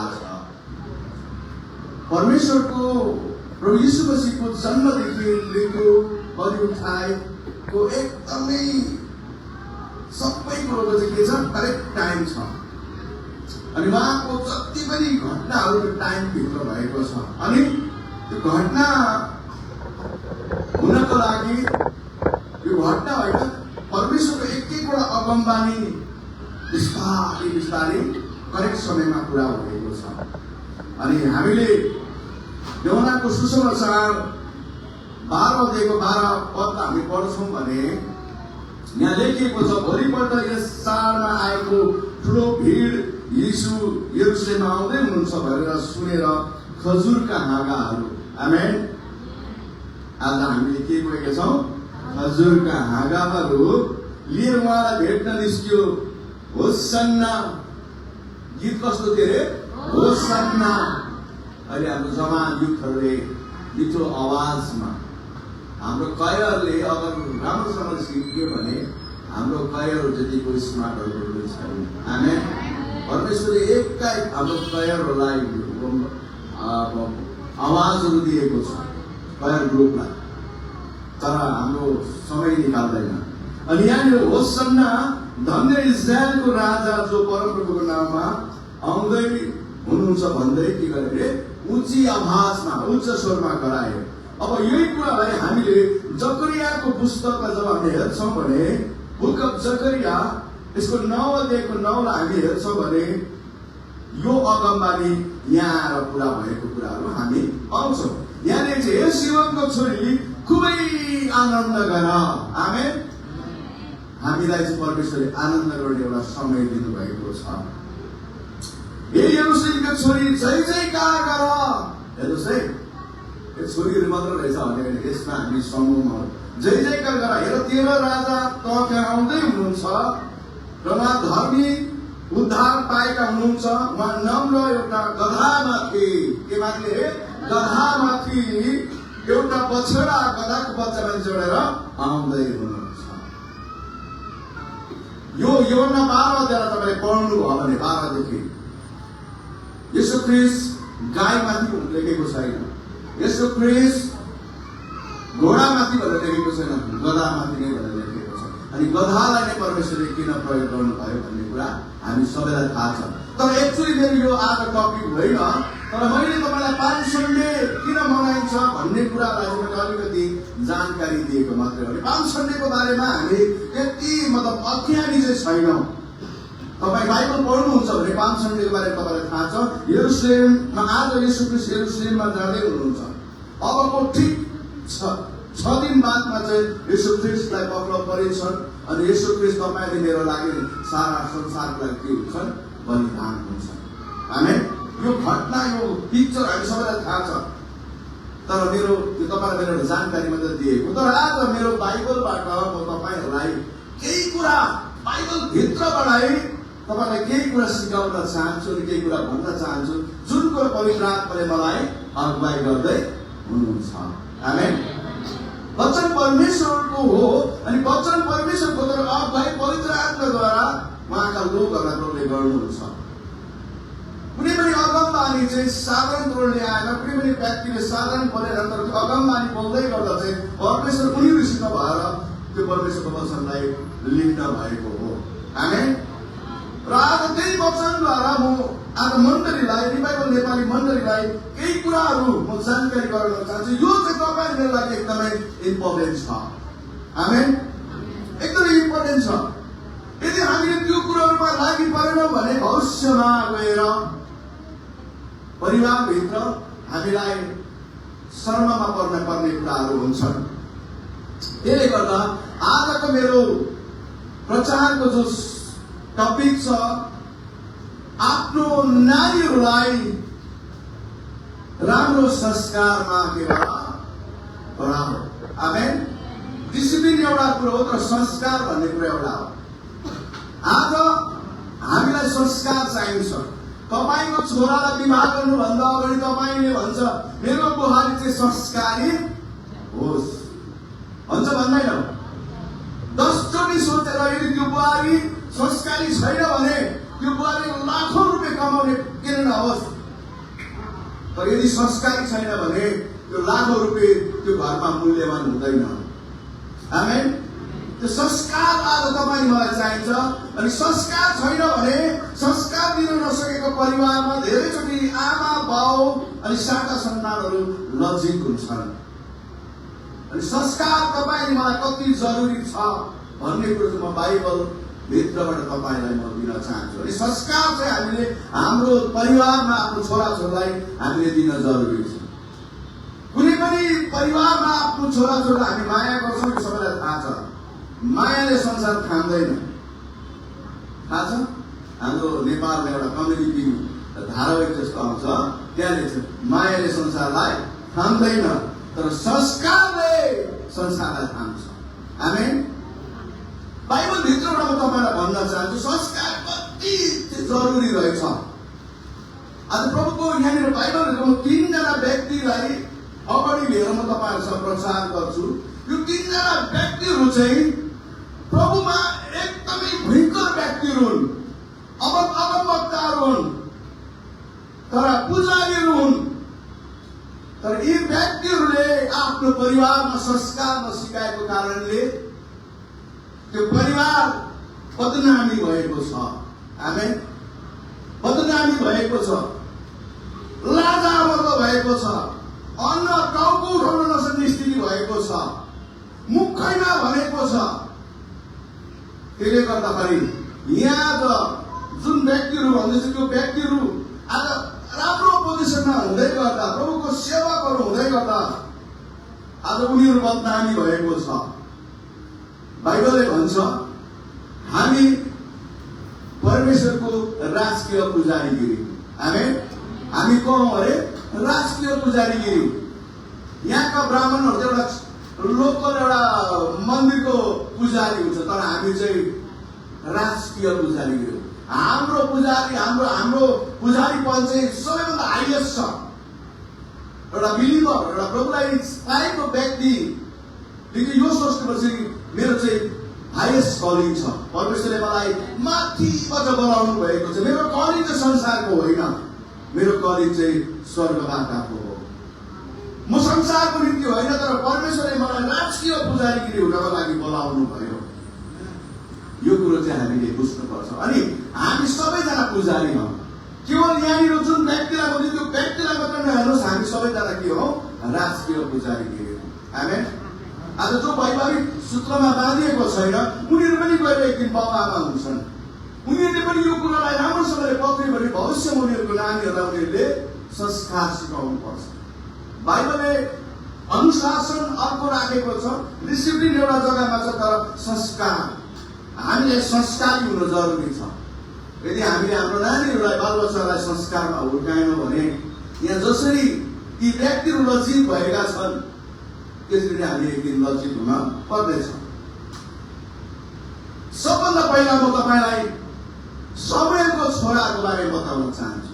थाहा छ। परमेश्वरको प्रभु यीशु मसीहको जन्मदेखि मृत्यु बलि उठाएको एकदमै सबै कुरोको चाहिँ के छ, करेक्ट टाइम छ। अनि उहाँको जति पनि घटनाहरू त्यो टाइमभित्र भएको छ। अनि त्यो घटना हुनको लागि यो घटना होइन, परमेश्वरको एक एकवटा अगमबानी बिस्तारै बिस्तारै करेक्ट समयमा पुरा भएको छ। अनि हामीले यूहन्नाको सुसमाचार 12 अध्यायको 12 पद हामी पढ्छौँ भने यहाँ लेखिएको छ, भोलिपल्ट यस शहरमा आएको ठुलो भिड यीशु यरुशलेममा आउँदै हुनुहुन्छ भनेर सुनेर खजुरका हाँगाहरू, आमेन, आज हामीले के गरेका छौँ, खजुरका हाँगाहरू लिएर उहाँलाई भेट्न निस्कियो। होसन्ना गीत कस्तो थियो अरे, होसन्ना। अहिले हाम्रो जवान युथहरूले मिठो आवाजमा हाम्रो कयरले अगर राम्रोसँग सिक्यो भने हाम्रो कयर जतिको स्मार्टहरू छैन। आमेन। परमेश्वरले एकाएक हाम्रो कयरहरूलाई आवाजहरू दिएको छ, कयर ग्रुपलाई, तर हाम्रो समय निकाल्दैन। अनि यहाँनिर होसन्ना, धन्य इस्राएलको राजा जो परमप्रभुको नाममा आउँदै हुनुहुन्छ भन्दै के गरे, उच्च आवाजमा उच्च स्वरमा करायो। अब यही कुरालाई हामीले जकरियाको पुस्तकलाई जब हामी हेर्छौँ भने बुक अफ जकरिया यसको 9 अध्यायको 9 लाई हामी हेर्छौँ भने यो अगमबानी यहाँ आएर पुरा भएको कुराहरू हामी पाउँछौँ। यहाँले चाहिँ हे सियोनको छोरी खुबै आनन्द गर। आमेन। हामीलाई चाहिँ परमेश्वरले आनन्द गर्ने एउटा समय दिनुभएको छ। हे यरुशलेमका छोरी जय जयकार गर। हेर्नुहोस् है, यो छोरीहरू मात्र रहेछ भने यसमा हामी समूहमा जय जयकार गर। हेर, तेरो राजा तँ त्यहाँ आउँदै हुनुहुन्छ र उहाँ धर्मी उद्धार पाएका हुनुहुन्छ। उहाँ नम्र एउटा गधामाथि, के माथि, गधामाथि एउटा बछडा, गधाको बच्चामाथि चढेर आउँदै हुनुहुन्छ। यो यूहन्ना 12 अध्याय तपाईले पढ्नु भयो भने 12 देखि येशू ख्रीष्ट गाईमाथि लेखेको छैन, येशू ख्रीष्ट घोडामाथि भनेर लेखेको छैन, गधामाथि नै भनेर लेखेको छ। अनि गधालाई नै परमेश्वरले किन प्रयोग गर्नुभयो भन्ने कुरा हामी सबैलाई थाहा छ। तर एक्चुअली मेरो यो आज टपिक होइन, तर मैले तपाईँलाई पाल्म सन्डे किन मनाइन्छ भन्ने कुरालाई मैले अलिकति जानकारी दिएको मात्रै हो। पाल्म सन्डेको बारेमा हामी त्यति मतलब अज्ञानी चाहिँ छैनौँ। तपाईँ बाइबल पढ्नुहुन्छ भने पाल्म सन्डेको बारेमा तपाईँलाई थाहा छ। यरुशलेममा आज येशू ख्रीष्ट यरुशलेममा जाँदै हुनुहुन्छ। अबको ठिक 6 दिन बादमा चाहिँ येशू ख्रीष्टलाई पक्राउ परेछन्। अनि येशू ख्रीष्ट तपाईँले मेरो लागि सारा संसारको लागि के हुन्छन्, बलिदान हुन्छन्। आमेन। यो घटना, यो पिक्चर हामी सबैलाई थाहा छ, तर मेरो यो तपाईँलाई मेरो जानकारी मात्र दिएको। तर आज मेरो बाइबलबाट म तपाईँहरूलाई केही कुरा बाइबल भित्रबाटै तपाईँलाई केही कुरा सिकाउन चाहन्छु र केही कुरा भन्न चाहन्छु जुन कुरो पवित्र आत्माले मलाई अगुवाई गर्दै हुनुहुन्छ। आमेन। वचन परमेश्वरको हो अनि वचन परमेश्वरको तर अगुवाई पवित्र आत्माद्वारा उहाँका लोकहरूलाई प्रभुले गर्नुहुन्छ। कुनै पनि अगमबानी चाहिँ साधारण तौरले आएन, कुनै पनि व्यक्तिले साधारण बोलेर तर अगमबानी बोल्दै गर्दा चाहिँ परमेश्वर उनीहरूसित भएर त्यो परमेश्वरको वचनलाई लिन भएको हो। आमेन। र आज त्यही वचनद्वारा म आज मण्डलीलाई, रिभाइबल नेपाली मण्डलीलाई केही कुराहरू म जानकारी गराउन चाहन्छु। यो चाहिँ तपाईँको लागि एकदमै इम्पोर्टेन्ट छ। आमेन। एकदमै इम्पोर्टेन्ट छ। यदि हामीले त्यो कुराहरूमा लागि परेनौँ भने भविष्यमा गएर परिवारभित्र हामीलाई शर्ममा पर्ने कुराहरू हुन्छन्। त्यसले गर्दा आजको मेरो प्रचारको जो टपिक छ, आफ्नो नानीहरूलाई राम्रो संस्कारमा के पढाऊ। आमेन। डिसिप्लिन एउटा कुरो हो, तर संस्कार भन्ने कुरा एउटा हो। आज हामीलाई संस्कार चाहिन्छ। तपाईँको छोरालाई विवाह गर्नुभन्दा अगाडि तपाईँले भन्छ मेरो बुहारी चाहिँ संस्कारी होस् भन्छ, भन्दैन? 10 चोटि सोचेर यदि त्यो बुहारी संस्कारी छैन भने त्यो बुहारी लाखौं रुपियाँ कमाउने किन नहोस्, तर यदि संस्कारी छैन भने त्यो लाखौं रुपियाँ त्यो घरमा मूल्यवान हुँदैन। आमेन। त्यो संस्कार आज तपाईँ मलाई चाहिन्छ। अनि संस्कार छैन भने संस्कार दिन नसकेको परिवारमा धेरैचोटि आमा बाउ अनि साका सन्तानहरू लज्जित हुन्छन्। अनि संस्कार तपाईँ मलाई कति जरुरी छ भन्ने कुरो चाहिँ म बाइबल भित्रबाट तपाईलाई म दिन चाहन्छु। अनि संस्कार चाहिँ हामीले हाम्रो परिवारमा आफ्नो छोराछोरीलाई हामीले दिन जरुरी छ। कुनै पनि परिवारमा आफ्नो छोराछोरीलाई हामी माया गर्छौँ, यो सबैलाई थाहा छ। मायाले संसार थाम्दैन, थाहा छ। हाम्रो नेपालमा एउटा कमेडी धारावाहिक जस्तो आउँछ, त्यहाँ लेख्छ मायाले संसारलाई थाम्दैन तर संस्कारले संसारलाई थाम्छ। आमेन। बाइबल भित्रबाट म तपाईलाई भन्न चाहन्छु संस्कार कति जरुरी रहेछ। आज प्रभुको यहाँनिर बाइबलको म 3 जना व्यक्तिलाई अगाडि लिएर म तपाईहरुसँग प्रचार गर्छु। यो 3 जना व्यक्तिहरू चाहिँ प्रभुमा एकदमै भयंकर व्यक्तिहरू हुन्, अगमवक्ताहरू हुन्, तर पुजारीहरू हुन्। तर यी व्यक्तिहरूले आफ्नो परिवारमा संस्कार नसिकाएको कारणले त्यो परिवार बदनामी भएको छ। आमेन। बदनामी भएको छ, लाजामर्दो भएको छ, अन्न टाउको उठाउन नसक्ने स्थिति भएको छ, मुखैमा भनेको छ। त्यसले गर्दाखेरि यहाँ जुन व्यक्तिहरू भन्दैछ त्यो व्यक्तिहरू आज राम्रो पोजिसनमा हुँदै गर्दा, प्रभुको सेवाहरू हुँदै गर्दा आज उनीहरू बदनामी भएको छ। बाइबलले भन्छ हामी परमेश्वरको राजकीय पुजारीगिरी। आमेन। हामी को हौं अरे? राजकीय पुजारीगिरी। यहाँका ब्राह्मणहरू चाहिँ एउटा लोकल एउटा मन्दिरको पुजारी हुन्छ, तर हामी चाहिँ राजकीय पुजारीगिरी। हाम्रो पुजारी हाम्रो पुजारीपन चाहिँ सबैभन्दा हाइएस्ट छ। एउटा बिलिभर, एउटा प्रभुलाई पाएको व्यक्तिले यो सोच्नुपर्छ मेरो चाहिँ हाइएस्ट कलिङ छ, परमेश्वरले मलाई माथिबाट बोलाउनु भएको छ। मेरो कलिङ चाहिँ संसारको होइन, मेरो कलिङ चाहिँ स्वर्गबाटको हो। म संसारको निम्ति होइन, तर परमेश्वरले मलाई राजकीय पुजारीगिरी हुनको लागि बोलाउनु भयो। यो कुरो चाहिँ हामीले बुझ्नुपर्छ। अनि हामी सबैजना पुजारी हौं। केवल यहाँनिर जुन व्यक्तिलाई बोल्यो त्यो व्यक्तिलाई मात्र नहेर्नुहोस्, हामी सबैजना के हौं? राजकीय पुजारीगिरी हौं। आमेन। आज जो वैवाहिक सूत्रमा बाँधिएको छैन उनीहरू पनि गएर एक दिन बाबुआमा हुन्छन्। उनीहरूले पनि यो कुरालाई राम्रोसँगले पक्रियो भने भविष्यमा उनीहरूको नानीहरूलाई उनीहरूले संस्कार सिकाउनु पर्छ। बाइबलले अनुशासन अर्को राखेको छ, डिसिप्लिन एउटा जग्गामा छ, तर संस्कार हामीले संस्कारी हुनु जरुरी छ। यदि हामीले हाम्रो नानीहरूलाई बालबच्चालाई संस्कारमा हुर्काएनौँ भने यहाँ जसरी ती व्यक्तिहरू लज्जित भएका छन् त्यसरी हामी एक दिन लज्जित हुन पर्नेछ। सबभन्दा पहिला म तपाईलाई शमूएलको छोराको बारेमा बताउन चाहन्छु।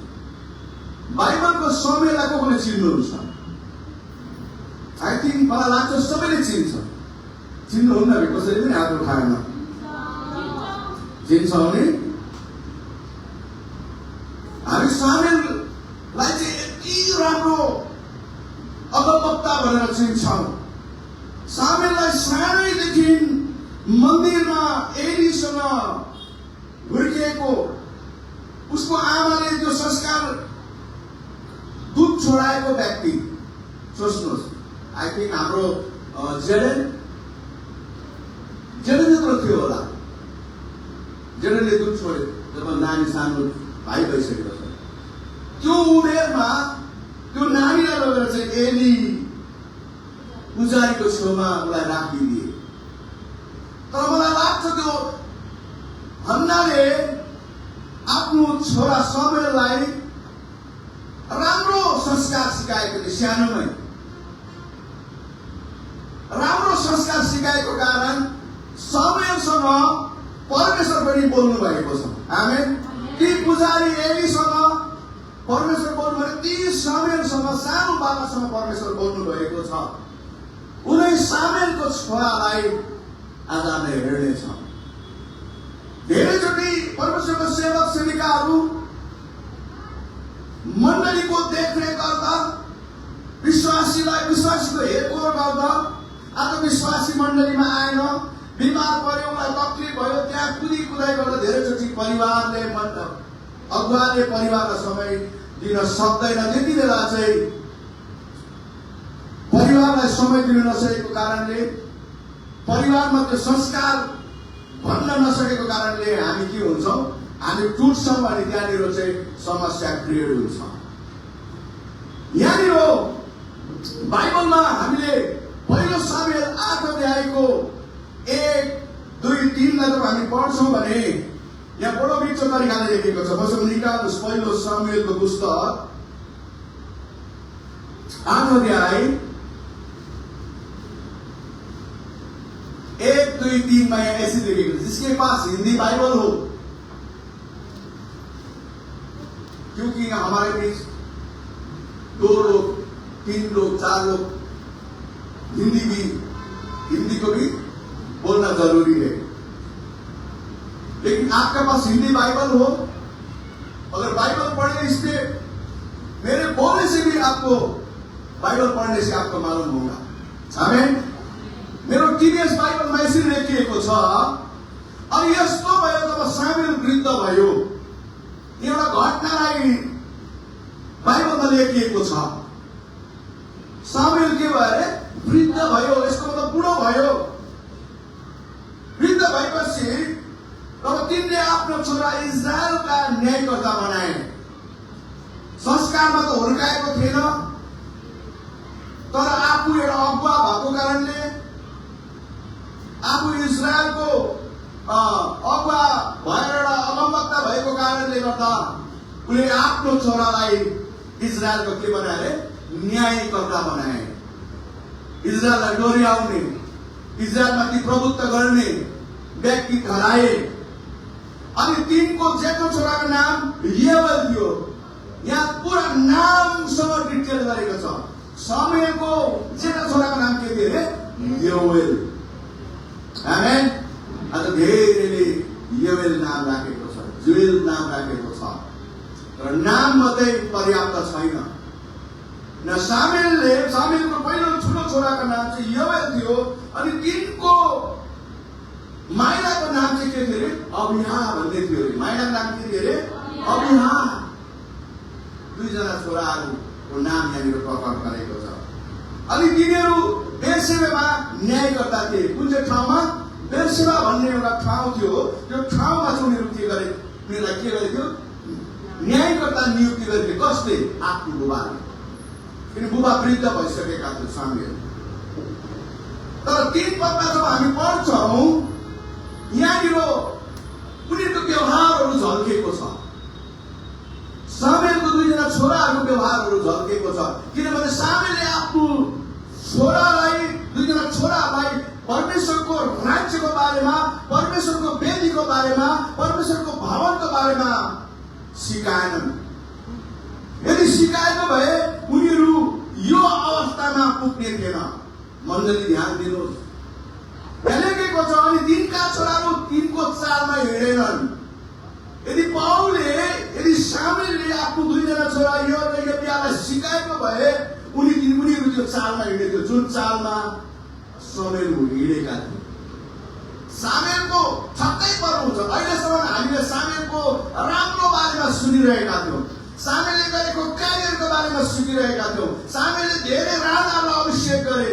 बाइबलको शमूएललाई कसले चिन्नुहुन्छ? आई थिंक मलाई लाग्छ सबैले चिन्छ। चिन्नुहुन्न भने कसैले पनि हात उठाएन। चिन्छ भने हामी शमूएललाई चाहिँ यति राम्रो अगमवक्ता भनेर चिन्छौँ। शमूएललाई सानैदेखि मन्दिरमा एलीसँग हुर्किएको उसको आमाले त्यो संस्कार दूध छोडाएको व्यक्ति। सोच्नुहोस्, आई थिंक हाम्रो जेडेन जत्रो थियो होला। जेडेनले दूध छोड्यो जब नानी सानो भाइ भइसकेको छ। त्यो उमेरमा त्यो नानीलाई लगेर चाहिँ एली पुजारीको छेउमा उसलाई राखिदिए। तर मलाई लाग्छ त्यो हन्नाले आफ्नो छोरा शमूएललाई राम्रो संस्कार सिकाएको थियो। सानोमै राम्रो संस्कार सिकाएको कारण शमूएलसँग परमेश्वर पनि बोल्नु भएको छ। आमेन। ती पुजारी एलीसँग परमेश्वर बोल्नु भयो, ती शमूएलसँग सानो बालकसँग परमेश्वर बोल्नु भएको छ। उनी शमूएलको छोरालाई आज हामीले हेर्नेछौँ। धेरैचोटि परमेश्वरको सेवक सेविकाहरू मण्डलीको देखरेख गर्दा, विश्वासीको हेरकोर गर्दा। आज विश्वासी मण्डलीमा आएन, बिमार पर्यो, उलाई तकलिफ भयो, त्यहाँ कुदाइ गर्दा धेरैचोटि परिवारले अगुवाले परिवारलाई समय दिन सक्दैन। त्यति बेला चाहिँ परिवारलाई समय दिन नसकेको कारणले, परिवारमा त्यो संस्कार भन्न नसकेको कारणले हामी के हुन्छौँ, हामी टुट्छौँ अनि त्यहाँनिर चाहिँ समस्या क्रिएट हुन्छ। यहाँनिर बाइबलमा हामीले पहिलो सामुएल 8 अध्यायको 1, 2, 3लाई जब हामी पढ्छौँ भने यहाँ बडो मिठो तरिकाले लेखेको छ। मसँग निकाल्नुहोस् पहिलो सामुएलको पुस्तक 8 अध्याय 1, 2, 3 में ऐसे लिखेगा। जिसके पास हिंदी बाइबल हो, क्योंकि हमारे बीच 2 लोग, 3 लोग, 4 लोग हिंदी को भी बोलना जरूरी है। लेकिन आपके पास हिंदी बाइबल हो, अगर बाइबल पढ़े इसमें मेरे बोलने से भी आपको, बाइबल पढ़ने से आपको मालूम होगा। आमेन। मेरो टीबीएस बाइबलमा यसरी लेखिएको छ, अनि यस्तो भयो जब सामुएल वृद्ध भयो। एउटा घटनालाई बाइबलमा लेखिएको छ। सामुएल के भयो अरे? वृद्ध भयो। यसको मतलब बुढो भयो। वृद्ध भएपछि तब तिनले आफ्नो छोरा इजरायलका न्यायकर्ता बनाए। संस्कारमा त हुर्काएको थिएन, तर आफू एउटा अगुवा भएको कारणले, आफू इजरायलको अगुवा भएर एउटा अगमवक्ता भएको कारणले गर्दा उनले आफ्नो छोरालाई इजरायलको के बनाए? न्यायकर्ता बनाए। इजरायललाई डोर्याउने, इजरायलमाथि प्रभुत्व गर्ने व्यक्ति ठहराए। अनि तिनको जेठो छोराको नाम यहोवेल थियो। यहाँ पुरा नामसँग डिटेल गरेको छ। सामुएलको जेठो छोराको नाम के थियो अरे? यहोवेल। आमेन। आज धेरैले यहोवेल नाम राखेको छ, जुएल नाम राखेको छ, तर नाम मात्रै पर्याप्त छैन। न सामुएलको पहिलो ठुलो छोराको नाम चाहिँ यहोवेल थियो, अनि तिनको माइलाको नाम चाहिँ के थियो अरे? अबिहा भन्ने थियो अरे। माइलाको नाम के थियो अरे? अबिहा। 2 जना छोराहरूको नाम यहाँनिर प्रकट गरेको छ। अनि तिनीहरू बेर्सेबामा न्यायकर्ता थिए। कुन चाहिँ ठाउँमा? बेर्सेबा भन्ने एउटा ठाउँ थियो। त्यो ठाउँमा चाहिँ उनीहरू के गरे? उनीहरूलाई के गरेको थियो? न्यायकर्ता नियुक्ति गरेको। कसले? आफ्नो बुबाले। किन बुबा वृद्ध भइसकेका थियो सामुएल। तर 3 पदमा जब हामी पढ्छौँ, यहाँनिर उनीहरूको व्यवहारहरू झल्केको छ। सामुएलको 2 जना छोराहरूको व्यवहारहरू झल्केको छ। किनभने सामुएलले आफ्नो छोरालाई, 2 जना छोरालाई परमेश्वरको राज्यको बारेमा, परमेश्वरको वेदीको बारेमा, परमेश्वरको भवनको बारेमा सिकाएनन्। यदि सिकाएको भए उनीहरू यो अवस्थामा पुग्ने थिएन। मण्डली ध्यान दिनुहोस्, यहाँ लेखेको छ, अनि तिनका छोराहरू तिनको चालमा हिँडेनन्। यदि सामुएलले आफ्नो 2 जना छोरा यो र यहोवेललाई सिकाएको भए उनीहरू त्यो चालमा हिँडेको, जुन चालमा सामुएल हिँडेका थिए। सामुएलको छक्कै पर्नु हुन्छ। अहिलेसम्म हामीले सामुएलको राम्रो बारेमा सुनिरहेका थियौँ, सामुएलले गरेको कार्यहरूको बारेमा सुनिरहेका थियौँ। सामुएलले धेरै राजालाई अभिषेक गरे।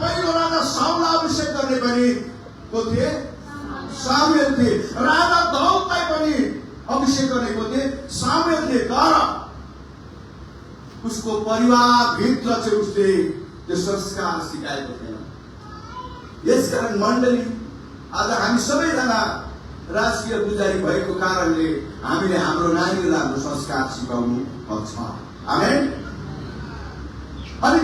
पहिलो राजा साउललाई अभिषेक गर्ने पनि को थिए? सामुएल थिए। राजा दाउदलाई पनि अभिषेक गरेको थिए सामुएल थिए। तर उसको परिवार भित्र चाहिँ उसले त्यो संस्कार सिकाएको थिएन। यसकारण मण्डली, आज हामी सबैजना राजकीय पुजारी भएको कारणले हामीले हाम्रो नानीहरूलाई हाम्रो संस्कार सिकाउनु पर्छ। आमेन। अनि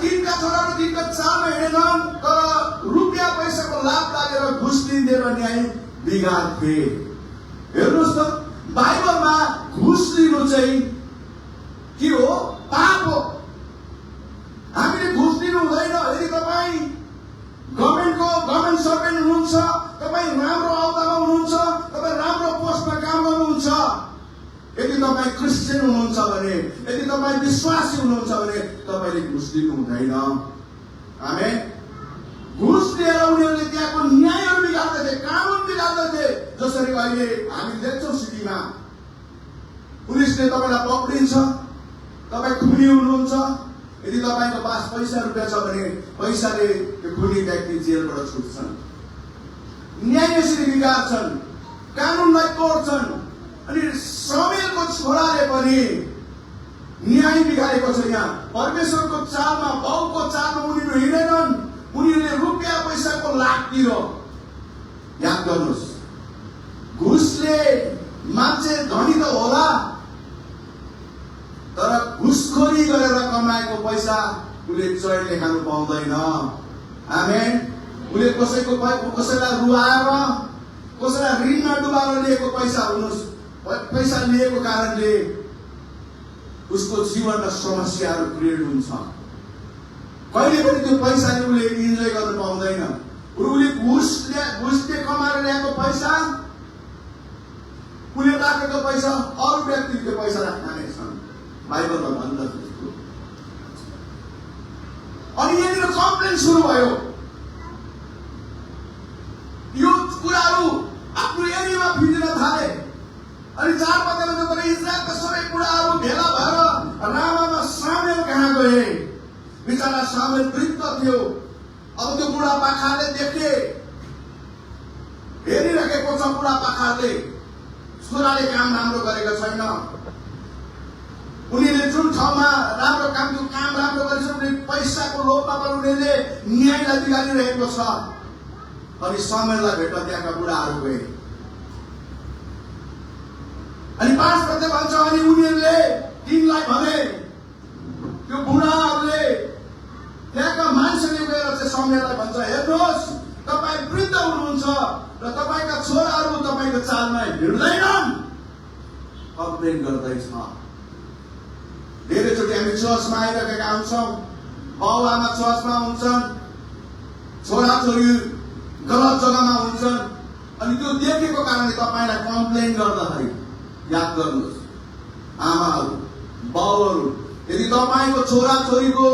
तिनका छोराहरू तिनका चालमा हिँडेनन्, तर रुपियाँ पैसाको लाभ लागेर घुस लिँदै न्याय बिगार्थे। हेर्नुहोस् त, बाइबलमा घुस लिनु चाहिँ के हो? पाप हो। हामीले घुस दिनु हुँदैन। यदि तपाईँ गभर्मेन्ट सर्भेन्ट हुनुहुन्छ, तपाईँ राम्रो अहदामा हुनुहुन्छ, तपाईँ राम्रो पोस्टमा काम गर्नुहुन्छ, यदि तपाईँ क्रिस्चियन हुनुहुन्छ भने, यदि तपाईँ विश्वासी हुनुहुन्छ भने तपाईँले घुस दिनु हुँदैन। आमेन। घुस दिएर उनीहरूले त्यहाँको न्यायहरू बिगार्दथे, कानुन बिगार्दथे। जसरी अहिले हामी देख्छौँ सिटीमा पुलिसले तपाईँलाई पक्रिन्छ, तपाईँ खुनी हुनुहुन्छ, यदि तपाईँको पास पैसा रुपियाँ छ भने पैसाले त्यो खुनी व्यक्ति जेलबाट छुट्छन्। न्याय यसरी बिगार्छन्, कानुनलाई तोड्छन्। अनि शमूएलको छोराले पनि न्याय बिगारेको छ। यहाँ परमेश्वरको चालमा, बाउको चालमा उनीहरू हिँडेनन्। उनीहरूले रुपियाँ पैसाको लाभतिर याद गर्नुहोस्। घुसले मान्छे धनी त होला, तर घुसखोरी गरेर कमाएको पैसा उसले चढले खानु पाउँदैन। आमेन। उसले कसैलाई रुवाएर, कसैलाई ऋणमा डुबाएर लिएको पैसा हुनुहोस्, पैसा लिएको कारणले उसको जीवनमा समस्याहरू क्रिएट हुन्छ। कहिले पनि त्यो पैसाले उसले इन्जोय गर्न पाउँदैन। उसले घुसले कमाएर ल्याएको पैसा, उसले राखेको पैसा अरू व्यक्तिले पैसा राख्ने छन्। बाइबलमा भन्दछ त्यस्तो। अनि यहाँनिर कम्प्लेन सुरु भयो। यो कुराहरू आफ्नो एरियामा फिर्न थाले। अनि 4 पदमा तर इजरायलका सबै बुढाहरू भेला भएर रामामा सामुएल कहाँ गए। बिचरा सामुएल वृद्ध थियो। अब त्यो बुढा पाखाले देखे, हेरिरहेको छ बुढा पाखाले, छोराले काम राम्रो गरेको छैन। उनीहरूले जुन ठाउँमा राम्रो काम राम्रो गरेछ, उनीहरूले पैसाको लोभमा पनि उनीहरूले न्यायलाई बिगारिरहेको छ। अनि सामुएललाई भेट्न त्यहाँका बुढाहरू गए। अनि 5 पद भन्छ, अनि उनीहरूले तिनलाई भने, त्यो बुढाहरूले त्यहाँका मान्छेले गएर चाहिँ सामुएललाई भन्छ, हेर्नुहोस् तपाईँ वृद्ध हुनुहुन्छ र तपाईँका छोराहरू तपाईँको चालमा हिँड्दैनन्। कम्प्लेन गर्दैछ। धेरैचोटि हामी चर्चमा आइरहेका हुन्छौँ, बाउ आमा चर्चमा हुन्छन्, छोराछोरी गलत जग्गामा हुन्छन्। अनि त्यो देखेको कारणले तपाईँलाई कम्प्लेन गर्दाखेरि याद गर्नुहोस्, आमाहरू, बाउहरू, यदि तपाईँको छोराछोरीको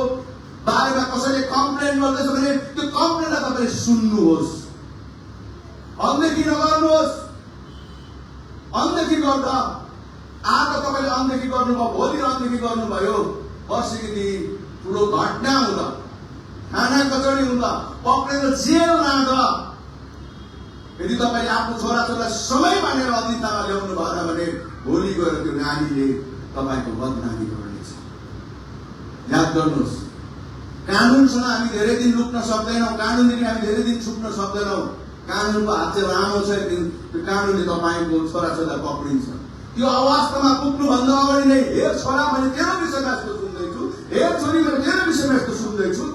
बारेमा कसैले कम्प्लेन गर्दैछ भने त्यो कम्प्लेनलाई तपाईँले सुन्नुहोस्, अनदेखि नगर्नुहोस्। अनदेखि गर्दा आज तपाईँले अनदेखि गर्नुभयो, भोलि अनदेखि गर्नुभयो, पर्सिको दिन ठुलो घटना हुँदा, खाना कचडी हुँदा, पक्रेर जेल लाँदा, यदि तपाईँले आफ्नो छोराछोरीलाई समय मानेर अधिकतामा ल्याउनु भएन भने भोलि गएर त्यो नानीले तपाईँको बदनामी गर्नेछ। याद गर्नुहोस्, कानुनसँग हामी धेरै दिन लुक्न सक्दैनौँ, कानुनदेखि हामी धेरै दिन छुट्न सक्दैनौँ। कानुनको हात चाहिँ लामो छ। त्यो कानुनले तपाईँको छोराछोरीलाई पक्रिन्छ। त्यो अवस्थामा पुग्नुभन्दा अगाडि नै, हे छोरा मैले तेरो विषयमा यस्तो सुन्दैछु, हे छोरी मैले तेरो विषयमा यस्तो सुन्दैछु,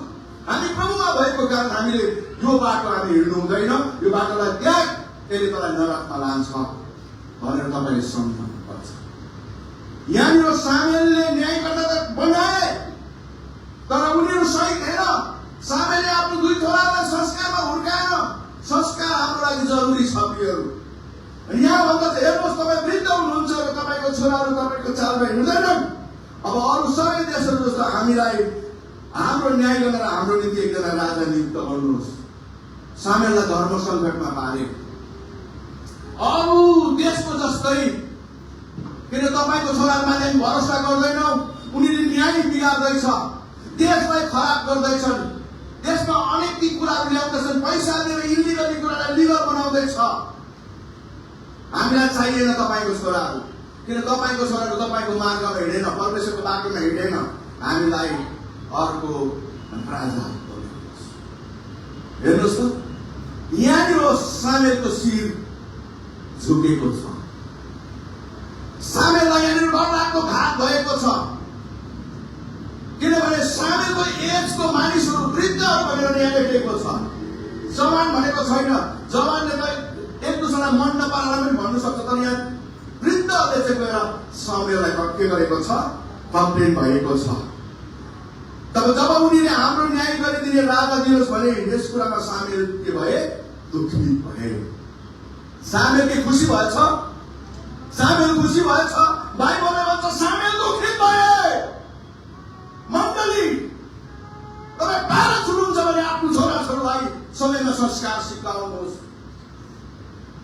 हामी प्रभुमा भएको कारण हामीले यो बाटो हामी हिँड्नु हुँदैन, यो बाटोलाई त्याग, त्यसले तँलाई नरकमा लान्छ भनेर तपाईँले सम्झनु पर्छ। यहाँनिर सामुएलले न्यायकर्ता त बनाए, तर उनीहरू सही थिएन। सामुएलले आफ्नो 2 छोरालाई संस्कारमा हुर्काएन। संस्कार हाम्रो लागि जरुरी छ प्रियहरू। अनि यहाँ भन्दा चाहिँ हेर्नुहोस्, तपाईँ वृद्ध हुनुहुन्छ र तपाईँको छोराहरू तपाईँको चालमा हिँड्दैनन्। अब अरू सबै देशहरू जस्तो हामीलाई हाम्रो न्याय गरेर हाम्रो निम्ति एकजना राजा नियुक्त गर्नुहोस्। सामुएललाई धर्म सङ्कटमा पारे। अरू देशको जस्तै, किन तपाईँको छोरामाथि हामी भरोसा गर्दैनौँ। उनीहरूले न्याय बिगार्दैछ, देशलाई खराब गर्दैछन्, देशमा अनेक ती कुराहरू ल्याउँदैछन्, पैसा दिएर इलिगली कुरालाई लिगल बनाउँदैछ। हामीलाई चाहिएन तपाईँको छोराहरू, किन तपाईँको छोराहरू तपाईँको मार्गमा हिँडेन, परमेश्वरको बाटोमा हिँडेन। हामीलाई अर्को राजा हेर्नुहोस् त, यहाँनिर सामुएलको शिर झुकेको छ। सामुएललाई यहाँनिर डरलाग्दो घात भएको छ, किनभने सामुएलको एजको मानिसहरू वृद्धहरू भनेर यहाँ लेखिएको छ। जवान भनेको छैन। जवानले त एक दुसरालाई मन नपराएर पनि भन्नु सक्छ, तर यहाँ वृद्धहरूले चाहिँ गएर सामुएललाई के गरेको छ, कम्प्लेन भएको छ। तब जब उनीहरूले हाम्रो न्याय गरिदिने राजा दिनुहोस् भने यस कुरामा सामुएल के भए, दुखी भए। सामुएल के खुसी भएछ? सामुएल खुसी भएछ? बाइबलले भन्छ सामेल दुखित भए। मण्डली, तपाईँ प्यारेन्ट्स हुनुहुन्छ भने आफ्नो छोराछोरीलाई समयमा संस्कार सिकाउनुहोस्।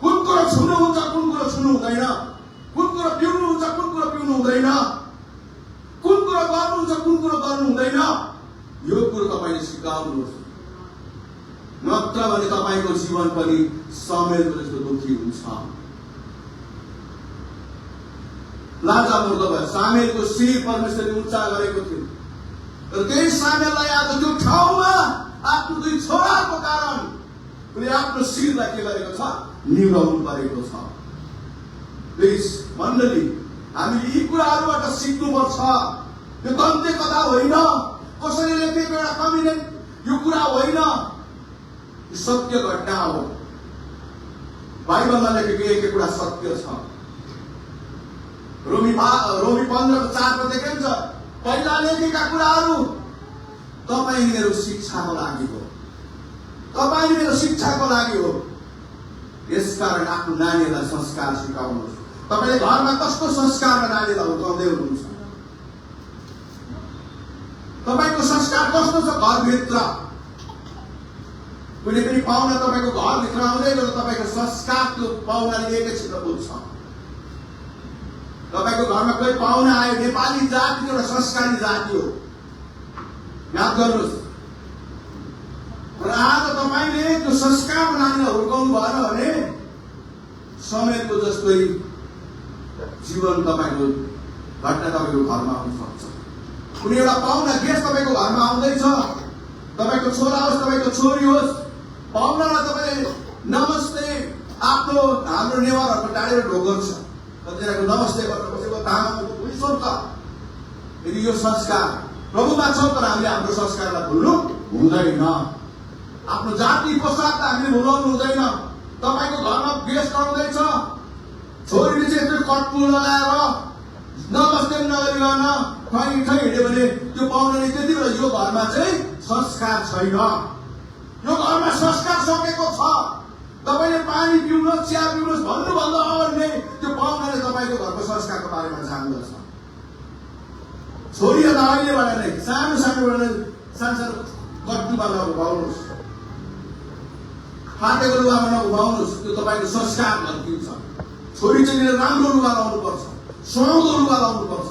कुन कुरो छुनुहुन्छ, कुन कुरो छुनु हुँदैन, कुन कुरो पिउनुहुन्छ, कुन कुरो पिउनु हुँदैन, कुन कुरो गर्नुहुन्छ, कुन कुरो गर्नु हुँदैन, यो कुरो तपाईँले सिकाउनुहोस्। नत्र भने तपाईँको जीवन पनि समयको जस्तो दुखी हुन्छ। लाजा मुर्ख भयो। सामेलको शिर परमेश्वरले उच्चा गरेको थियो, र त्यही सामेललाई आज त्यो ठाउँमा आफ्नो दुई छोराको कारण उसले आफ्नो शिरलाई के गरेको छ, निभाउनु परेको छ। प्लिज मण्डली, हामीले यी कुराहरूबाट सिक्नुपर्छ। यो दन्ते कथा होइन, कसैले लेखेको एउटा कमेन्ट यो कुरा होइन, यो सत्य घटना हो। बाइबलमा लेखेको एक कुरा सत्य छ। रोमी 15:4 देखिन्छ, पहिला लेखेका कुराहरू तपाईँ मेरो शिक्षाको लागि हो, तपाईँ मेरो शिक्षाको लागि हो। यसकारण आफ्नो नानीहरूलाई संस्कार सिकाउनुहोस्। तपाईँले घरमा कस्तो संस्कारमा नानीलाई हुर्काउँदै हुनुहुन्छ? तपाईँको संस्कार कस्तो छ घरभित्र? कुनै पनि पाहुना तपाईँको घरभित्र आउँदै गर्दा तपाईँको संस्कार त्यो पाहुनाले एकैछिन बुझ्छ। तपाईँको घरमा कोही पाहुना आयो, नेपाली जाति एउटा संस्कारी जाति हो, याद गर्नुहोस्। र आज तपाईँले त्यो संस्कार नानीलाई हुर्काउनु भएन भने समयको जस्तै जीवन तपाईँको घटना तपाईँको घरमा आउन सक्छ। कुनै एउटा पाहुना गेस्ट तपाईँको घरमा आउँदैछ, तपाईँको छोरा होस्, तपाईँको छोरी होस्, पाहुनालाई तपाईँले नमस्ते, आफ्नो हाम्रो नेवारहरूको डाँडेर ढोकर छ, कतिजनाको नमस्ते गर्नु बसेको तामाङको भुइँ सोध्छ। यदि यो संस्कार प्रभुमा छ, तर हामीले हाम्रो संस्कारलाई भुल्नु हुँदैन। आफ्नो जाति पोसाकलाई हामीले भुलाउनु हुँदैन। तपाईँको घरमा गेस्ट आउँदैछ, छोरीले चाहिँ यस्तो कटपुल लगाएर नमस्ते नगरिकन खै खै हिँड्यो भने त्यो पाहुनाले त्यति बेला यो घरमा चाहिँ संस्कार छैन, यो घरमा संस्कार सकेको छ। तपाईँले पानी पिउनुहोस्, चिया पिउनुहोस् भन्नुभन्दा अगाडि नै त्यो पाहुनाले तपाईँको घरको संस्कारको बारेमा जान्दछ। छोरीहरूलाई अहिलेबाट नै सानो सानो कट्टुमा नघुमाउनुहोस्, फाटेको लुगामा नघुमाउनुहोस्, त्यो तपाईँको संस्कार भत्किन्छ। छोरी चाहिँ राम्रो लुगा लाउनुपर्छ, सुहाउँदो लुगा लाउनुपर्छ,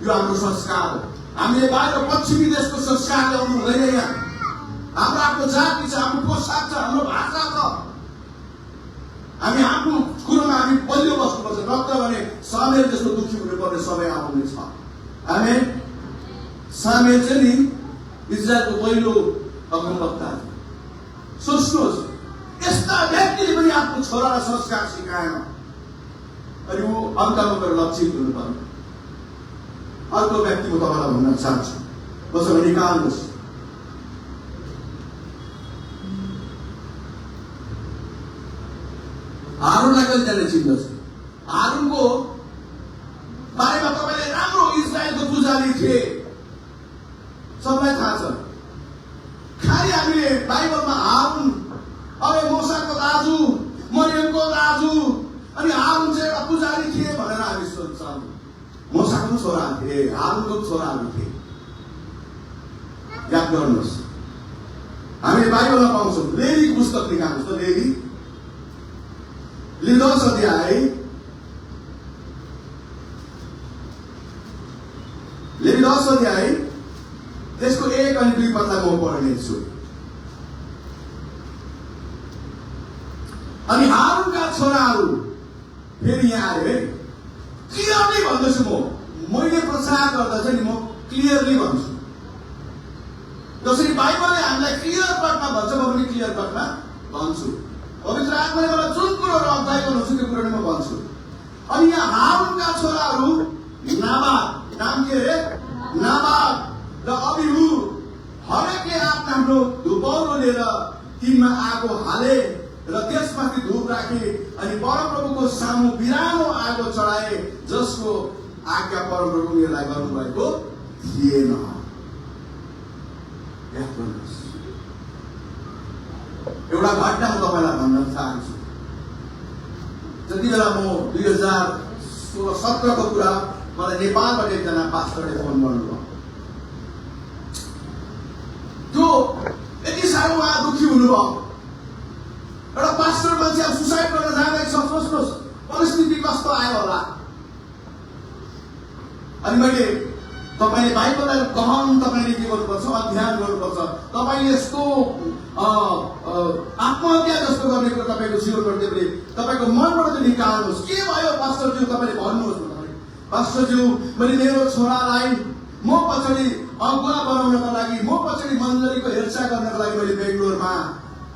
यो हाम्रो संस्कार हो। हामीले बाहिर पश्चिमी देशको संस्कार ल्याउनु हुँदैन। यहाँ हाम्रो आफ्नो जाति छ, हाम्रो पोसाक छ, हाम्रो भाषा छ। हामी आफ्नो कुरोमा हामी बलियो बस्नुपर्छ, नत्र भने सामेल जस्तो दुखी हुनुपर्ने समय आउनेछ। आमेन। सामेल चाहिँ नि इजरायलको पहिलो अगमवक्ता। सोच्नुहोस्, यस्ता व्यक्तिले पनि आफ्नो छोरालाई संस्कार सिकाएन, अनि ऊ अन्तमा गएर लक्षित हुनु पर्यो। अर्को व्यक्ति म तपाईँलाई भन्न चाहन्छु, मसँग निकाल्नुहोस्। हारूनलाई कतिजनाले चिन्दछ? हारूनको बारेमा तपाईँले राम्रो इजरायलको पुजारी थिए, सबलाई थाहा छ। खालि हामीले बाइबलमा हारून अब मोसाको दाजु, मरियमको दाजु, अनि हारून चाहिँ एउटा पुजारी थिए भनेर हामी सोच्छौँ। मोसाको छोरा थिए, हारूनको छोराहरू थिए। याद गर्नुहोस्, हामीले बाइबलमा पाउँछौँ। लेवीको पुस्तक निकाल्नुहोस् त, लेवी 10 अध्याय, लेवी 10 अध्याय त्यसको 1 अनि 2 पदलाई म पढ्नेछु। अनि हारूनका छोराहरू फेरि यहाँ आयो है। क्लियरली भन्दैछु मैले प्रचार गर्दा चाहिँ नि म क्लियरली भन्छु। जसरी बाइबलले हामीलाई क्लियर कटमा भन्छ, म पनि क्लियर कटमा भन्छु। पवित्र आत्माले मलाई जुन कुरो अध्याय गर्नुहुन्छ त्यो कुरो म भन्छु। अनि यहाँ हारूनका छोराहरू नाबाद, नाम के अरे? नाबाद र अबिहु, हरेकले आफ्नो धुपौलो लिएर तिनमा आगो हाले र त्यसमाथि धूप राखे अनि परमप्रभुको सामु बिरानो आगो चढाए, जसको आज्ञा परमप्रभु उनीहरूलाई गर्नुभएको थिएन। एउटा घटना म तपाईँलाई भन्न चाहन्छु। जति बेला म 16-17 को कुरा मलाई नेपालबाट एकजना पास्टरले फोन गर्नुभयो। त्यो यति साह्रो उहाँ दुखी हुनुभयो। एउटा पास्टर मान्छे अब सुसाइड गर्न जाँदैछ, सोच्नुहोस् परिस्थिति कस्तो आयो होला। अनि मैले तपाईले बाइबललाई गहन तपाईले के गर्नुपर्छ, अध्ययन गर्नुपर्छ। तपाईले यस्तो आत्महत्या जस्तो गर्ने कुरा तपाईको जीवनबाट देवले तपाईको मनबाट चाहिँ निकाल्नुहोस्। के भयो पास्टरज्यू तपाईले भन्नुहोस् न। पास्टरज्यू मैले मेरो छोरालाई म पछाडि अगुवा बनाउनको लागि, म पछाडि मण्डलीको हेरचाह गर्नको लागि मैले बेंगलोरमा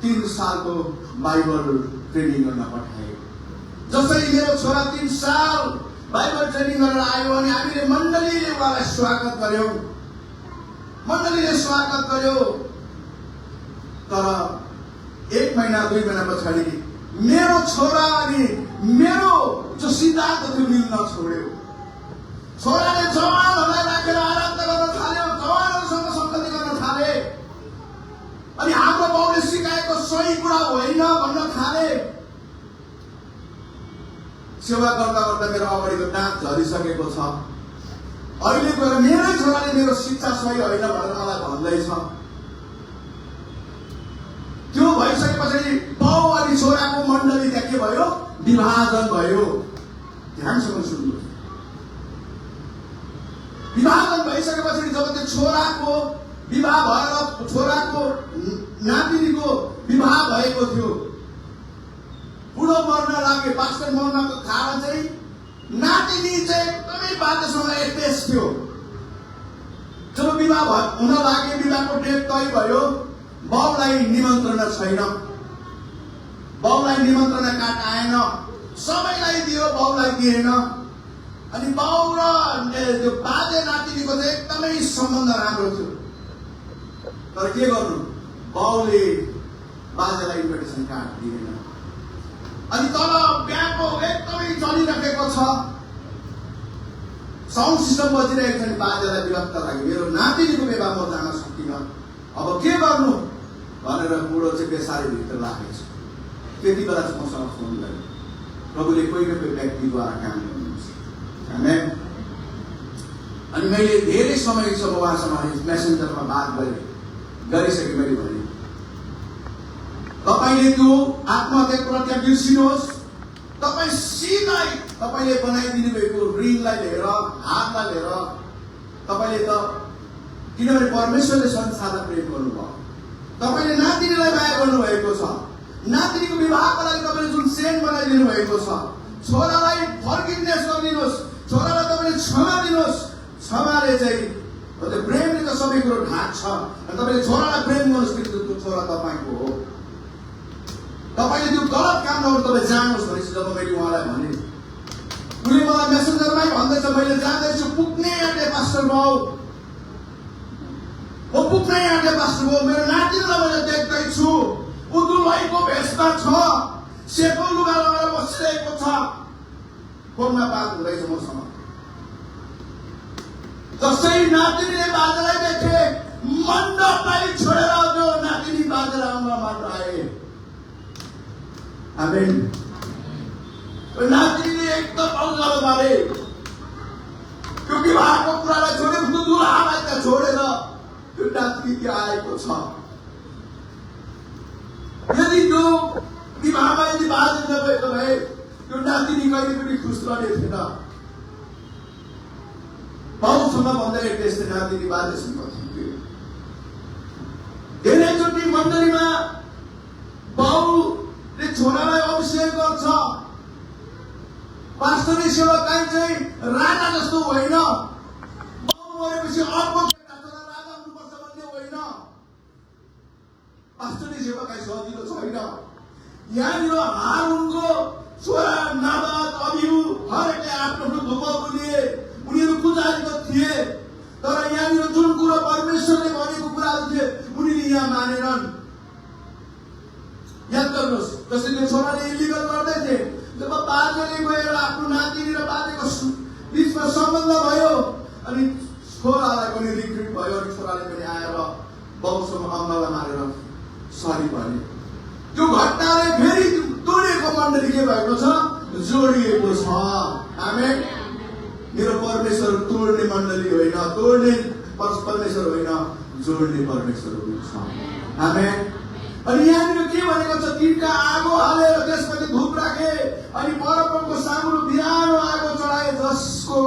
3 सालको बाइबल ट्रेनिङ गर्न पठाएँ। जसरी मेरो छोरा 3 साल बाइबल ट्रेनिङ गरेर आयो अनि हामीले मण्डलीले उहाँलाई स्वागत गर्यौं, मण्डलीले स्वागत गर्यो। तर 1 महिना 2 महिना पछाडि मेरो छोरा अनि मेरो जो सिद्धान्त थियो मिल्न छोड्यो। छोराले जवानहरूलाई राखेर आराधना गर्न थाल्यो, जवानहरूसँग सङ्गति गर्न थाले अनि हाम्रो बाउले सिकाएको सही कुरा होइन भन्न थाले। सेवा गर्दा गर्दा मेरो अगाडिको दाँत झरिसकेको छ। अहिले गएर मेरै छोराले मेरो शिक्षा सही होइन भनेर मलाई भन्दैछ। त्यो भइसकेपछि बाउ अनि छोराको मण्डली त्यहाँ के भयो, विभाजन भयो। ध्यानसँग सुन्नुहोस्। विभाजन भइसकेपछि जब त्यो छोराको विवाह भएर छोराको नातिनीको विवाह भएको थियो, बुढो मर्न लागे, पास्टर मर्नको कारण चाहिँ नातिनी चाहिँ एकदमै बाध्यसँग एटेच थियो। जब विवाह हुन लागे, विवाहको डेट तय भयो, बाउलाई निमन्त्रणा छैन, बाउलाई निमन्त्रणा कार्ड आएन, सबैलाई दियो बाउलाई दिएन। अनि बाउ र त्यो बाजे नातिनीको चाहिँ एकदमै सम्बन्ध राम्रो थियो। तर के गर्नु, बाउले बाजेलाई इन्भिटेसन कार्ड दिएन। अनि तल बिहाको एकदमै चलिरहेको छ, साउन्ड सिस्टम बजिरहेको छ नि, बाजेलाई विरक्त लाग्यो, मेरो नातिनीको विवाह म जान सकिनँ, अब के गर्नु भनेर बुढो चाहिँ बेसारी भित्र लागेको छ। त्यति बेला चाहिँ मसँग फोन गर्यो, प्रभुले कोही न कोही व्यक्तिद्वारा काम गर्नुहुन्छ। आमेन। अनि मैले धेरै समयसम्म उहाँसँग मेसेन्जरमा बात गरिसकेँ। मैले भने तपाईले त्यो आत्महत्या कुरा त्यहाँ बिर्सिनुहोस्। तपाईँ सिधै तपाईले बनाइदिनु भएको रिङलाई लिएर, हातलाई लिएर तपाईले त, किनभने परमेश्वरले संसारलाई प्रेम गर्नुभयो, तपाईले नातिनीलाई माया गर्नुभएको छ, नातिनीको विवाहको लागि तपाईले जुन सेन बनाइदिनु भएको छ, छोरालाई फर्किनेस गरिदिनुहोस्, छोरालाई तपाईले क्षमा दिनुहोस्। क्षमाले चाहिँ प्रेमले त सबै कुरो ढाक्छ। तपाईले छोरालाई प्रेम गर्नुहोस्, किनकि त्यो छोरा तपाईँको हो। तपाईले त्यो गलत काम नगर्नु, तपाईँ जानुहोस् भनेपछि जब मैले उहाँलाई भने, उनले मलाई मेसेन्जरमै भन्दैछ, मैले जाँदैछु, पुग्ने आँटे पास्टर बाउ, म पुग्नै आँटे पास्टर बाउ, मेरो नातिनीलाई मैले देख्दैछु, ऊ दुलहीको भेषमा छ, सेतो लुगा लगाएर बसिरहेको छ। फोनमा बात हुँदैछ मसँग। जसै नातिनीले बाजेलाई देखे, मण्डपलाई छोडेर त्यो नातिनी बाजेलाई मान आए। आमेन। नातिनीले एकदम अल्लाह मारे, त्यो विवाहको कुरालाई छोडेर त्यो दुलहालाई त्यहाँ छोडेर त्यो नातिनी त्यहाँ आएको छ। यदि त्यो विवाहमा यदि बाजे नभएको भए त्यो नातिनी कहिले पनि खुस रहने थिएन। बाउसँग भन्दै त्यस्तै नातिनी बाजेसँग थियो। धेरैचोटि मण्डलीमा बाउले छोरालाई अभिषेक गर्छ। पास्टरले सेवकाई चाहिँ राजा जस्तो होइन, बाउ मरेपछि अर्को राजा हुनुपर्छ भन्ने होइन। पास्टरले सेवकाई सजिलो छैन। यहाँनिर हारुनको छोरा नाबाद, अबिहु हरेकले आफ्नो आफ्नो धोकाको लिए उनीहरू पुजारीको थिए। तर यहाँनिर जुन कुरा परमेश्वरले भनेको कुराहरू थिए उनीहरूले यहाँ मानेनन्। याद गर्नुहोस्, जस्तै त्यो छोराले इलिगल गर्दै थिए, जब बाजेले गएर आफ्नो नातिनी र बाजेको बिचमा सम्बन्ध भयो अनि छोरालाई पनि रिग्रेट भयो अनि छोराले पनि आएर बाउसँग अम्मालाई मारेर सरी भने। त्यो घटनाले फेरि तोडेको मण्डली के भएको छ, जोडिएको छ। आमेन। मेरो परमेश्वर तोड्ने मण्डली होइन, तोड्ने परमेश्वर होइन, जोड्ने परमेश्वर हुनुहुन्छ। आमेन। अनि यहाँनिर के भनेको छ, तिनका आगो हालेर त्यसपछि धूप राखे अनि परमप्रभुको सामुन्ने बिरानो आगो चढाए, जसको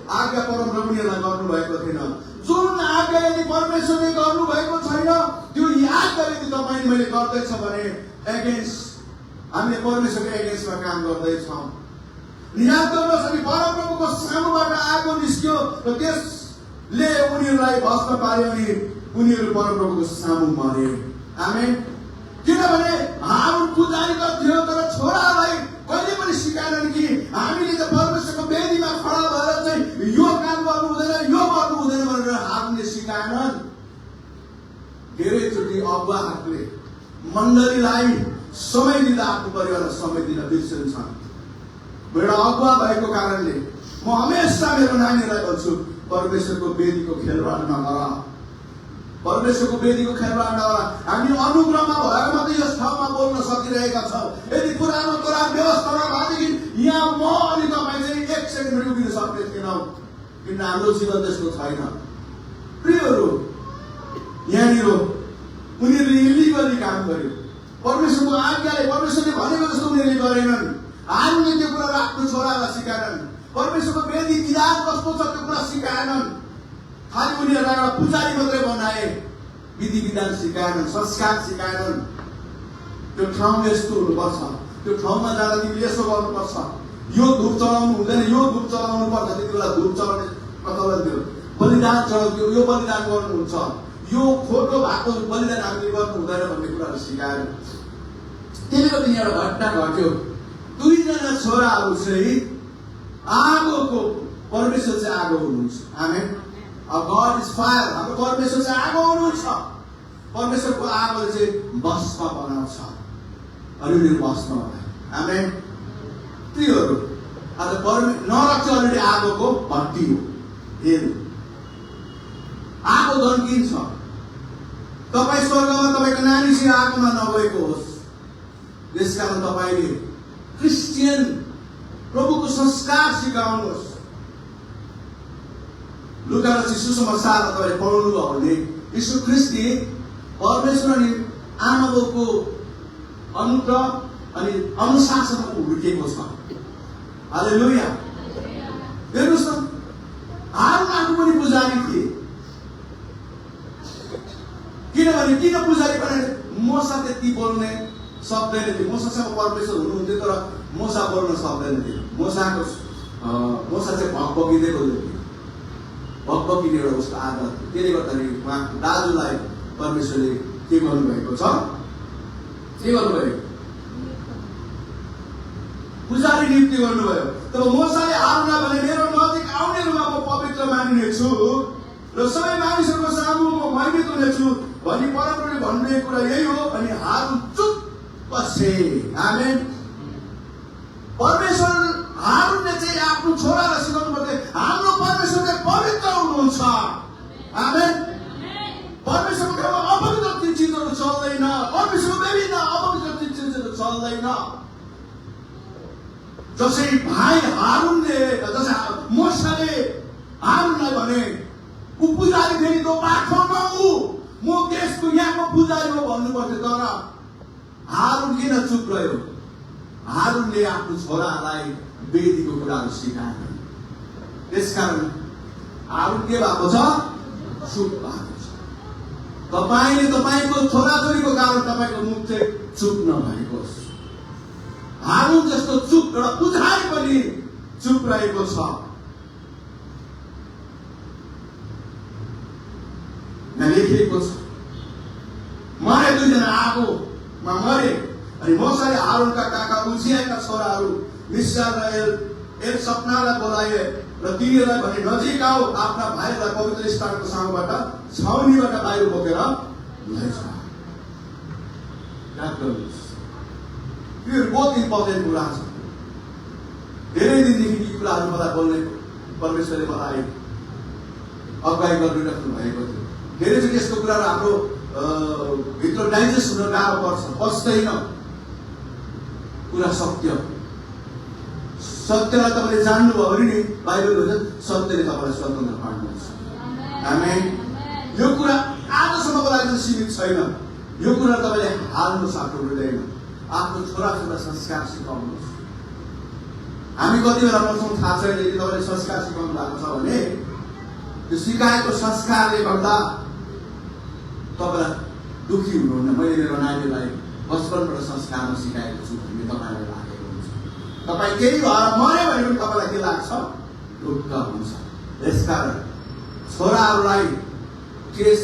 आज्ञा परमप्रभुले गर्नुभएको थिएन। जुन आज्ञा यदि परमेश्वरले गर्नुभएको छैन, त्यो आज्ञा यदि तपाईँ मैले गर्दैछ भने एगेन्स्ट, हामीले परमेश्वरको एगेन्स्टमा काम गर्दैछौँ। याद गर्नुहोस्, अनि परमप्रभुको सामुबाट आगो निस्क्यो र त्यसले उनीहरूलाई भस्म पार्यो अनि उनीहरू परमप्रभुको सामु मरे। आमेन। किनभने हारुन पुजारीको थियो, तर छोरालाई कहिले पनि सिकाएनन् कि हामीले त परमेश्वरको वेदीमा खडा भएर चाहिँ यो काम गर्नु हुँदैन, यो गर्नु हुँदैन भनेर हारुनले सिकाएनन्। धेरैचोटि अगुवाहरूले मण्डलीलाई समय दिँदा आफ्नो परिवारलाई समय दिन बिर्सन्छन्। एउटा अगुवा भएको कारणले म हमेसा मेरो नानीलाई भन्छु, परमेश्वरको वेदीको खेलवाड नगर, परमेश्वरको वेदीको खेलवाड नगर। हामी अनुग्रहमा भएर मात्रै यस ठाउँमा बोल्न सकिरहेका छौँ। यदि पुरानो तोरा व्यवस्था नभएदेखि यहाँ म अनि तपाईँ चाहिँ एक सेकेन्ड उभिन सक्ने थिएनौँ, किन हाम्रो जीवन त्यस्तो छैन। प्रियहरू, यहाँनिर उनीहरूले इलिगली काम गर्यो। परमेश्वरको आज्ञाले, परमेश्वरले भनेको जस्तो उनीहरूले गरेनन्। हारुनले त्यो कुरा आफ्नो छोरालाई सिकाएनन्। परमेश्वरको वेदी विधान कस्तो छ त्यो कुरा सिकाएनन्। खालि उनीहरूलाई एउटा पुजारी मात्रै बनाए, विधि विधान सिकाएनन्, संस्कार सिकाएनन्। त्यो ठाउँ यस्तो हुनुपर्छ, त्यो ठाउँमा जाँदा तिमीले यसो गर्नुपर्छ, यो धूप चलाउनु हुँदैन, यो धूप चलाउनु पर्छ। त्यति बेला धूप चलाउने कतालाई थियो, बलिदान चढाउँथ्यो, यो बलिदान गर्नुहुन्छ, यो खोटो भएको बलिदान हामीले गर्नु हुँदैन भन्ने कुराहरू सिकाएर। त्यसले गर्दा यहाँ एउटा घटना घट्यो। दुईजना छोराहरू चाहिँ आगोको, परमेश्वर चाहिँ आगो हुनुहुन्छ। आमेन। God is fire. हाम्रो परमेश्वर चाहिँ आगो हुनुहुन्छ। परमेश्वरको आगोले चाहिँ भस्म बनाउँछ अनि उनीहरू भस्म बनाए। आमेन। प्रियहरू, आज नरक चाहिँ अलरेडी आगोको भट्टी हो, हेल। आगो धन्किन्छ। तपाईँ स्वर्गमा तपाईँको नानीसँग आगोमा नगएको होस्। त्यसकारण तपाईँले क्रिस्चियन प्रभुको संस्कार सिकाउनुहोस्। लुका रचित सुसमाचार तपाईँले पढ्नुभयो भने यीशु ख्रिस्टले परमेश्वर अनि आमाबाउको अनुग्रह अनि अनुशासनको हुर्केको छ। हालेलुया। हेर्नुहोस् त, हारुन आफू पनि पुजारी थिए। किनभने किन पुजारी बनाए? मोसा त्यति बोल्ने सक्दैन थियो। मोसासँग परमेश्वर हुनुहुन्थ्यो, तर मोसा बोल्न सक्दैन थियो। मोसा चाहिँ भकभकिँदै बोल्थ्यो, भकभकिने एउटा उसको आदत। त्यसले गर्दाखेरि उहाँको दाजुलाई परमेश्वरले के गर्नुभएको छ? के गर्नुभयो? पुजारी नियुक्ति गर्नुभयो। तब मोसाले हारुनलाई भने, मेरो नजिक आउनेहरूमा म पवित्र मानिनेछु र सबै मानिसहरूको सामु म भयभीत हुनेछु भनी परमप्रभुले भन्ने कुरा यही हो। अनि हारुन चुप बसे। आमेन। परमेश्वर हारुनले चाहिँ आफ्नो छोरालाई सिकाउनु पर्थे, हाम्रो परमेश्वर चाहिँ पवित्र हुनुहुन्छ। आमेन। परमेश्वरको ठाउँमा अपवित्र चिजहरू चल्दैन, परमेश्वरको विभिन्न अपवित्र चिजहरू चल्दैन। जसै भाइ हारुनले, जसै मोसाले हारुनलाई भने, ऊ पुजारी फेरि तो बाटोमा ऊ म देशको यहाँको पुजारी हो भन्नु पर्थ्यो। तर हारुन किन चुप रह्यो? हारुनले आफ्नो छोरालाई वेदीको कुराहरू सिकाएन। त्यसकारण हारुन के भएको छ? चुप भएको छ। तपाईँले तपाईँको छोराछोरीको कारण तपाईँको मुख चाहिँ चुप नभएको छ। हारुन जस्तो चुप एउटा पुजारी पनि चुप रहेको छ। लेखिएको छ, मरे दुईजना आगोमा मरे। अनि मोसाले हारुनका काका उजियाका छोराहरू मिस्रा र एलसपनालाई बोलाए र तिनीहरूलाई भने, नजिक आओ, आफ्ना भाइहरूलाई पवित्र स्थानको सामुबाट छाउनीबाट बाहिर बोकेर लैजाऊ। यो बहुत इम्पोर्टेन्ट कुरा छ। धेरै दिनदेखि यी कुराहरू मलाई बोल्ने परमेश्वरले मलाई अगुवाई गरिराख्नु भएको थियो। धेरैचोटि यस्तो कुराहरू हाम्रो भित्र डाइजेस्ट हुन गाह्रो पर्छ, पस्दैन। कुरा सत्य सत्यलाई तपाईँले जान्नुभयो भने नि बाइबल भन्छ सत्यले तपाईँलाई स्वतन्त्र पार्नुहुन्छ। आमेन। यो कुरा आजसम्मको लागि चाहिँ सीमित छैन। यो कुरा तपाईँले हाल्नुहोस् आफ्नो हृदयमा, आफ्नो छोराछोरीलाई संस्कार सिकाउनुहोस्। हामी कति बेला पढ्छौँ थाहा छैन, यदि तपाईँले संस्कार सिकाउनु भएको छ भने त्यो सिकाएको संस्कारले गर्दा तपाईँलाई दुःखी हुनुहुन्न। मैले मेरो नानीलाई बचपनबाट संस्कारमा सिकाएको छु भन्ने तपाईँलाई लागेको हुन्छ। तपाईँ केही भएर मऱ्यो भने पनि तपाईँलाई के लाग्छ? ढुक्क हुन्छ। यसकारण छोराहरूलाई केस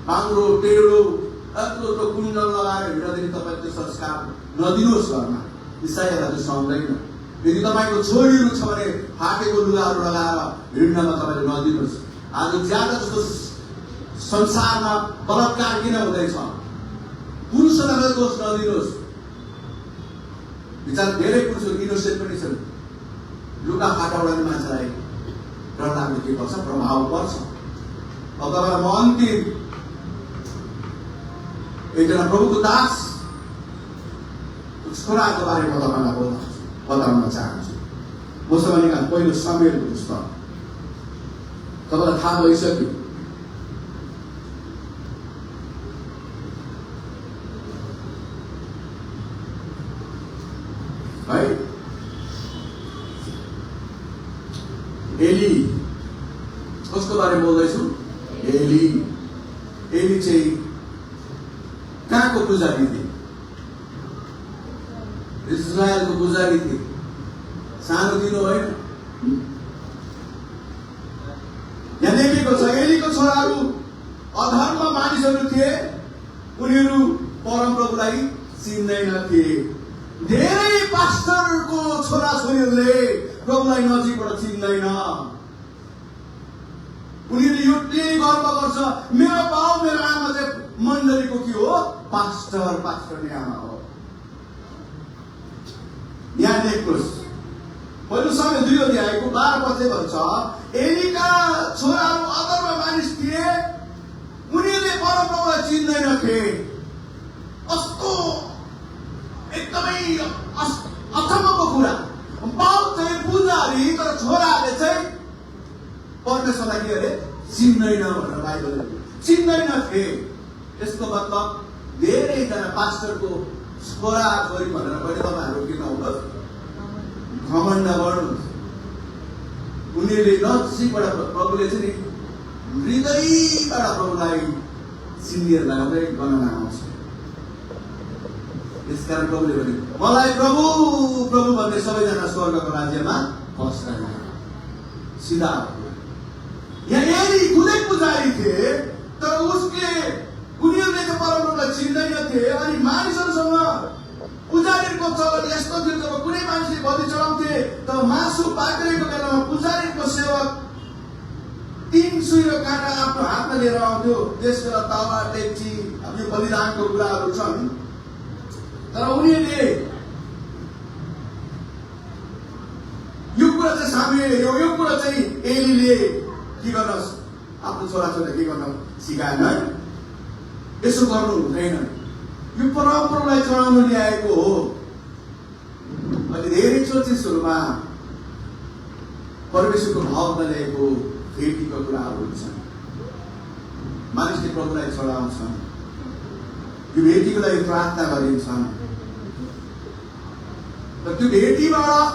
बाङ्रो टेढो यत्रो कुण्डल लगाएर हिँड्दाखेरि तपाईँ त्यो संस्कार नदिनुहोस् घरमा। इसाईहरूलाई त्यो सुहाउँदैन। यदि तपाईँको छोरीहरू छ भने फाटेको लुगाहरू लगाएर हिँड्नमा तपाईँले नदिनुहोस्। आज ज्यादा जस्तो संसारमा बलात्कार किन हुँदैछ? पुरुषहरूलाई दोष नदिनुहोस्। विचार धेरै पुरुषहरू इनोसेन्ट पनि छन्। लुगा फाटाउनाले मान्छेलाई डर लाग्ने के पर्छ? प्रभाव पर्छ। अब तपाईँलाई म अन्तिम एकजना प्रभुको दास छोराको बारेमा तपाईँलाई बताउन चाहन्छु। मसँग निकाल पहिलो सामुएलको पुस्तक, तपाईँलाई थाहा भइसक्यो है। एली, कसको बारेमा बोल्दैछु? एली चाहिँ कहाँको पुजारी थिए? इजरायलको पुजारी थिए। सानो दिनो होइन। यहाँ लेखेको छ एलीको छोराहरू अधर्म मानिसहरू थिए, उनीहरू परमप्रभुलाई चिन्दैनथे। धेरै पास्टरको छोराछोरीहरूले प्रभुलाई नजिकबाट चिन्दैन। उनीहरूले यो गर्व गर्छ, मेरो बाउ मेरो आमा चाहिँ मण्डलीको के हो? पास्टर नै आमा हो। यहाँ लेख्नुहोस् पहिलो सामुएल 2 अध्यायको 12 पद भन्छ, एलीका छोराहरू अधर्म मानिस थिए, उनीहरूले परमप्रभुलाई चिन्दैनथे। कस्तो एकदमै अचम्मको कुरा। बाउ चाहिँ पुजारी, तर छोराहरूले चाहिँ परमेश्वरलाई के अरे चिन्दैन भनेर बाइबलले चिन्दैनथे। यसको मतलब धेरैजना पास्टरको छोरा छोरी भनेर पनि तपाईँहरू किन हुनुहोस् घमण्ड गर्नुहोस्। उनीहरूले नजिकबाट प्रभुले चाहिँ हृदयबाट प्रभुलाई चिन्नेहरूलाई मात्रै गणना आउँछ। यसकारण प्रभुले भने मलाई प्रभु प्रभु भन्ने सबैजना स्वर्गको राज्यमा पस्दैन। सिधा यहाँ एली खुदै पुजारी थिए, तर उनीहरूले चाहिँ परमप्रभुलाई चिन्दैनथे। अनि मानिसहरूसँग पुजारीको चलन यस्तो थियो, जब कुनै मान्छेले बलि चढाउँथे त मासु पाकेको बेलामा पुजारीको सेवक 3 सुइरो काँटा आफ्नो हातमा लिएर आउँथ्यो। त्यस बेला तावा डेक्ची यो बलिदानको कुराहरू छन्, तर उनीहरूले यो कुरा चाहिँ सामुएल यो कुरा चाहिँ एलीले के गर्न आफ्नो छोराछोरीलाई के गर्न सिकाएन है। यसो गर्नु हुँदैन। यो परमप्रभुलाई चढाउनु ल्याएको हो। अहिले धेरै चर्चेसहरूमा परमेश्वरको भाव नल्याएको भेटीको कुराहरू हुन्छन्। मानिसले प्रभुलाई चढाउँछन्, यो भेटीको लागि प्रार्थना गरिन्छन्। र त्यो भेटीबाट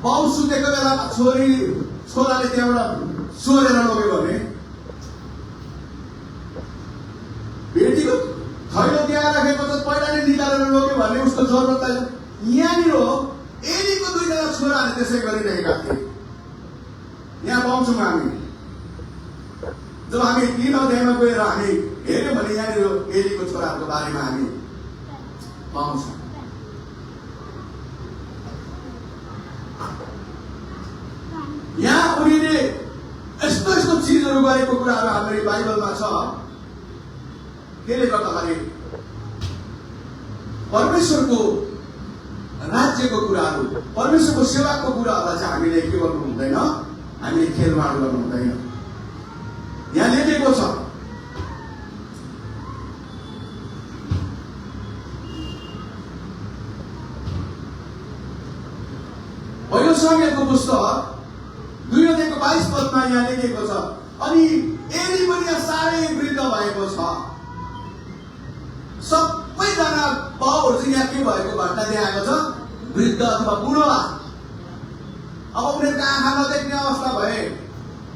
बाउ सुतेको बेलामा छोराले त्यहाँबाट सोरेर लग्यो भने भेटीको थैलो त्यहाँ राखेको त पहिला नै निकालेर लग्यो भने उसको जरुरत छैन। यहाँनिर एलीको 2 जना छोराले त्यसै गरिरहेका थिए। यहाँ पाउँछौँ हामी। जब हामी 3 अध्यायमा गएर हामी हेऱ्यौँ भने यहाँनिर एलीको छोराहरूको बारेमा हामी पाउँछौँ। यहाँ उनीहरूले यस्तो यस्तो चिजहरू गरेको कुराहरू हाम्रो बाइबलमा छ। त्यसले गर्दाखेरि परमेश्वरको राज्यको कुराहरू, परमेश्वरको सेवाको कुराहरूलाई चाहिँ हामीले के गर्नु हुँदैन? हामीले खेलवाड गर्नु हुँदैन। यहाँ लेखेको छ पहिलो सामुएलको पुस्तक 2:22 यहाँ लेखिएको छ। अनि एली पनि यहाँ साह्रै वृद्ध भएको छ। सबैजना बाउहरू चाहिँ यहाँ के भएको घटना देखाएको छ, वृद्ध अथवा बुढो। अब उनीहरूको आँखा नदेख्ने अवस्था भए।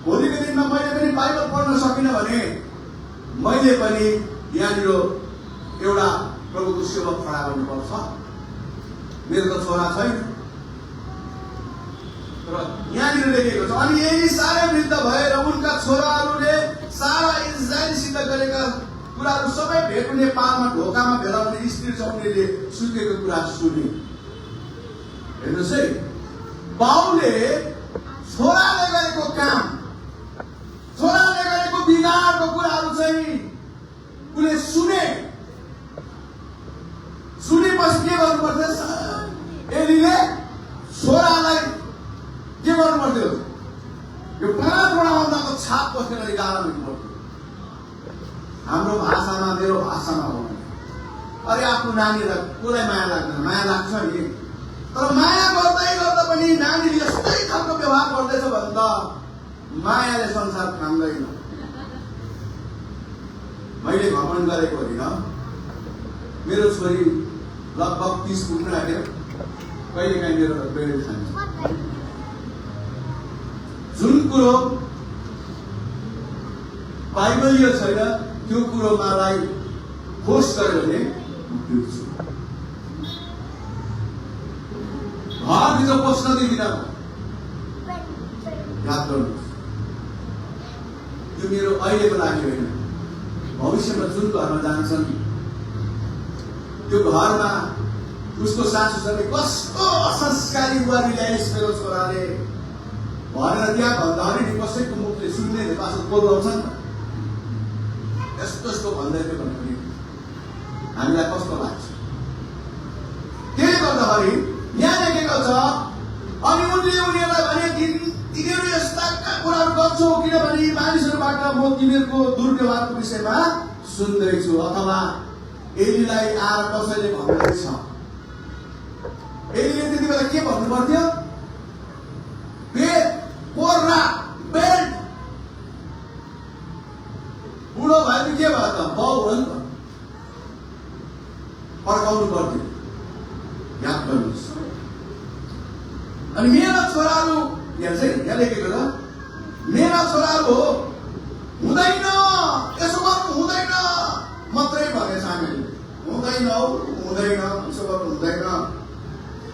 भोलिको दिनमा मैले पनि बाइबल पढ्न सकिनँ भने मैले पनि यहाँनिर एउटा प्रभुको सेवक खडा गर्नुपर्छ। मेरो त छोरा छैन। र यहाँनिर लेखेको छ, अनि यही साह्रै वृद्ध भए र उनका छोराहरूले सारा इजरायलसित गरेका कुराहरू सबै भेट्ने नेपालमा ढोकामा भेलाउने स्त्री छ, उनीहरूले सुकेको कुरा सुने। हेर्नुहोस् है, बाउले छोराले गरेको काम, छोराले गरेको बिगारको कुराहरू चाहिँ उसले सुनेपछि के गर्नु पर्थ्यो? एलीले छोरालाई के गर्नु पर्थ्यो? यो प्राणको छाप बसेर गाह्रो हुनु पर्थ्यो। हाम्रो भाषामा, मेरो भाषामा हो, अरे आफ्नो नानीलाई कसलाई माया लाग्दैन? माया लाग्छ नि, तर माया गर्दै गर्दा पनि नानीले यस्तै खालको व्यवहार गर्दैछ भने त मायाले संसार खाँदैन। मैले घमण्ड गरेको होइन। मेरो छोरी लगभग 30 पुग्न आँट्यो, कहिले काहीँ मेरो बेड खान्छ। जुन कुरो बाइबलीय छैन त्यो कुरो मलाई फोर्स गर्यो भने बुझ्छु। घरभित्र पस्न दिँदिन। याद गर्नुहोस्, यो मेरो अहिलेको लागि होइन, भविष्यमा जुन घरमा जान्छन् त्यो घरमा उसको सासूले कस्तो असंस्कारी बुहारी ल्याइस् मेरो छोराले भनेर त्यहाँ भन्दाखेरि नि कसैको मुखले सुन्ने पास बोलाउँछ नि, यस्तो यस्तो भन्दै थियो भने पनि हामीलाई कस्तो लाग्छ? त्यसले गर्दाखेरि यहाँ लेखेको छ, अनि उनले उनीहरूलाई भने तिनीहरू यस्ता कुराहरू गर्छौ किनभने मानिसहरूबाट म तिमीहरूको दुर्व्यवहारको विषयमा सुन्दैछु। अथवा एलीलाई आएर कसैले भन्दैछ, एलीले त्यति बेला के भन्नु पर्थ्यो? बेल्ट। बुढो भयो के भयो त? बाउ हो नि त, फर्काउनु पर्थ्यो। याद गर्नुहोस्। अनि मेरा छोराहरू, यहाँ लेखेको छ, मेरा छोराहरू हो, हुँदैन, यसो गर्नु हुँदैन मात्रै भने सामेलले। हुँदैन, यसो गर्नु हुँदैन,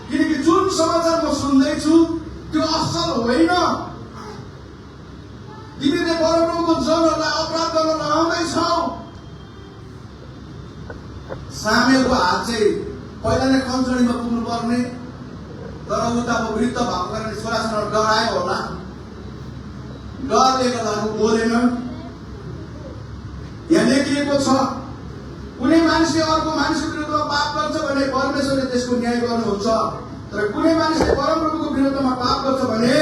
किनकि जुन समाचार म सुन्दैछु त्यो असल होइन। तिमीले परमप्रभुको जनहरूलाई अपराध गर्न लगाउँदैछौ। सामेलको हात चाहिँ पहिला नै कञ्चडीमा पुग्नु पर्ने, तर उता वृद्ध भएको कारणले छोरासँग डरायो होला। डरले गर्दा बोलेन। यहाँ लेखिएको छ, कुनै मानिसले अर्को मानिसको विरुद्धमा पाप गर्छ भने परमेश्वरले त्यसको न्याय गर्नुहुन्छ, तर कुनै मानिसले परमप्रभुको विरुद्धमा पाप गर्छ भने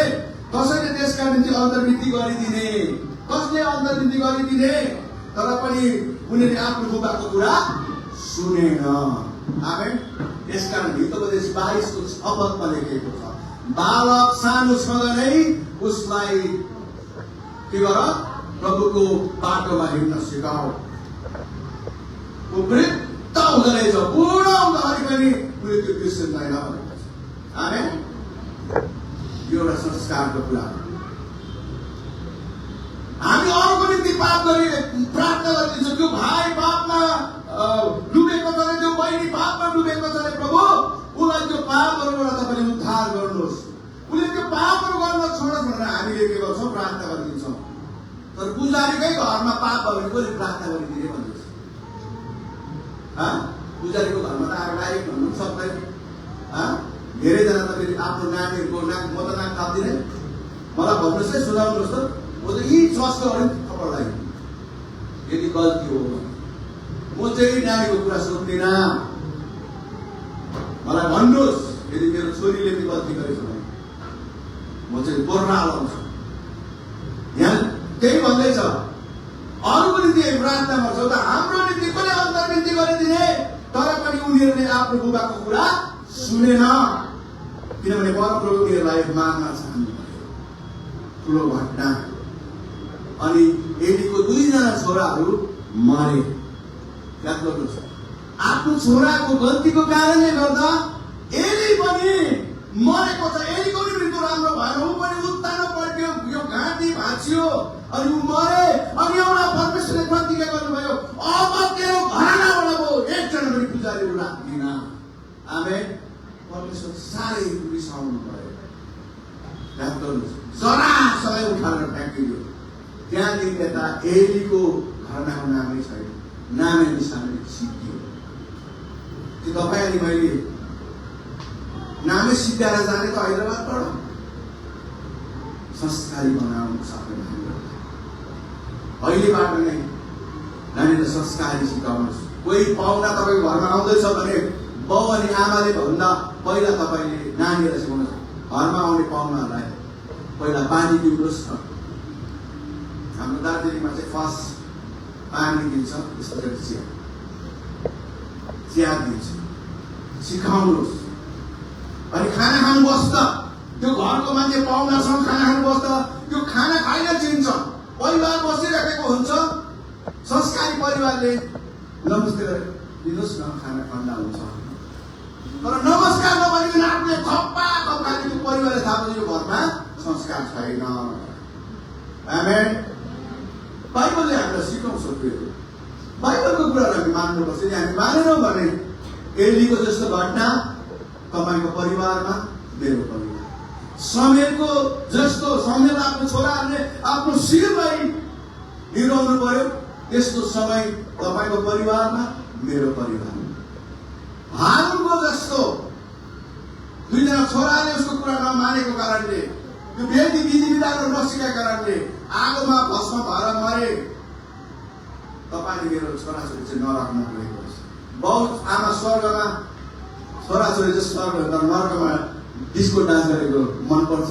कसैले त्यसका निम्ति अन्तर्वृत्ति गरिदिने। कसले अन्तर्वृत्ति गरिदिने? तर पनि उनीहरूले आफ्नो बुबाको कुरा सुनेन। आमेन। यसकारण हितोपदेश 22:6 लेखेको छ, बालक सानो छँदा नै उसलाई के गर? प्रभुको बाटोमा हिँड्न सिकाऊ। ऊ वृद्ध हुँदो रहेछ, बुढो हुँदाखेरि पनि उसले त्यो क्रिस्चियन छैन भनेको छ। आमेन। यो एउटा संस्कारको कुरा हो। हामी अरूको निम्ति पाप गरी प्रार्थना गरिदिन्छौँ। त्यो भाइ पापमा डुबेको छ, त्यो बहिनी पापमा डुबेको छ, प्रभु उसलाई त्यो पापहरूबाट तपाईँले उद्धार गर्नुहोस्, उसले त्यो पापहरू गर्न छोड्नुहोस् भनेर हामीले के गर्छौँ? प्रार्थना गरिदिन्छौँ। तर पुजारीकै घरमा पाप भयो भने कसले प्रार्थना गरिदिने भन्दैछ? पुजारीको घरमा त आएर डाइरेक्ट भन्नु सक्दैन। धेरैजना त फेरि आफ्नो नानीहरूको नाक, म त नाक काप्दिनँ, मलाई भन्नुहोस् है, सुझाउनुहोस् त, म त यी चर्चको खबर लाग्यो यदि गल्ती हो भने म चाहिँ नानीको कुरा सोध्दिनँ। मलाई भन्नुहोस् यदि मेरो छोरीले पनि गल्ती गरेछ भने म चाहिँ बोर्ना लाउँछु। यहाँ त्यही भन्दैछ, अरूको निम्ति प्रार्थना गर्छौ त हाम्रो निम्ति कसले अन्तर्वृत्ति गरिदिने? तर पनि उनीहरूले आफ्नो बुबाको कुरा सुनेन। किनभने परप्रभुलाई मार्न चाहनुभयो। ठुलो घटना। अनि एलीको 2 जना छोराहरू मरे। याद गर्नुहोस्, आफ्नो छोराको गल्तीको कारणले गर्दा एली पनि मरेको छ। एलीको पनि मृत्यु राम्रो भएन, ऊ पनि उत्तानो पड्क्यो, यो घाँटी भाँचियो अनि ऊ मरे। अनि एउटा परमेश्वरले प्रतिज्ञा गर्नुभयो, अब तेरो घरानाबाट म एकजना पनि पुजारी राख्दिन। आमेन। परमेश्वर साह्रै रिसाउनु भयो। याद गर्नुहोस्, जरासलाई उठाएर फ्याँकिदियो। त्यहाँदेखि यता एलीको घरनाको नामै छैन, नामै निशानले सिद्धियो। त्यो तपाईँ अनि मैले नामै सिद्ध्याएर जाने त हैदराबादबाट संस्कारी बनाउनु सक्दैन। अहिलेबाट नै नानीलाई संस्कारी सिकाउनुहोस्। कोही पाहुना तपाईँको घरमा आउँदैछ भने बाउ अनि आमाले भन्दा पहिला तपाईँले नानीलाई सिकाउनुहोस्। घरमा आउने पाहुनाहरूलाई पहिला पानी दिनुहोस् न। हाम्रो दार्जिलिङमा चाहिँ फर्स्ट पानी दिन्छ, त्यसपछि चिया दिन्छ। सिकाउनुहोस्। अनि खाना खानु बस्दा त्यो घरको मान्छे पाहुनासँग खाना खानु बस्दा त्यो खाना खाइन चिन्छ। परिवार बसिरहेको हुन्छ, संस्कारी परिवारले नमस्ते दिनुहोस् न, खाना खाँदा हुन्छ। तर नमस्कार नभनिकन आफूले खप्पा खप्पा त्यो परिवारले थाहा पाउँछ यो घरमा संस्कार छैन। आमेन। बाइबलले हामीलाई सिकाउँछ। त्यो बाइबलको कुराहरू हामी मान्नुपर्छ। यदि हामी मानेनौँ भने एलीको जस्तो घटना तपाईँको परिवारमा, मेरो परिवार। समेलको जस्तो समेल आफ्नो छोराहरूले आफ्नो शिरलाई निराउनु पर्यो, त्यस्तो समय तपाईँको परिवारमा, मेरो परिवारमा। हारूनको जस्तो 2 जना छोराले उसको कुरा नमानेको कारणले, त्यो वेदी विधि विधानहरू नसिकेको कारणले आगोमा भस्म भएर मरे। तपाईँले मेरो छोराछोरी चाहिँ नराख्नु परेको छ। बाउ आमा स्वर्गमा, छोराछोरी चाहिँ स्वर्गभन्दा नर्कमा डिस्को डान्स गरेको मनपर्छ,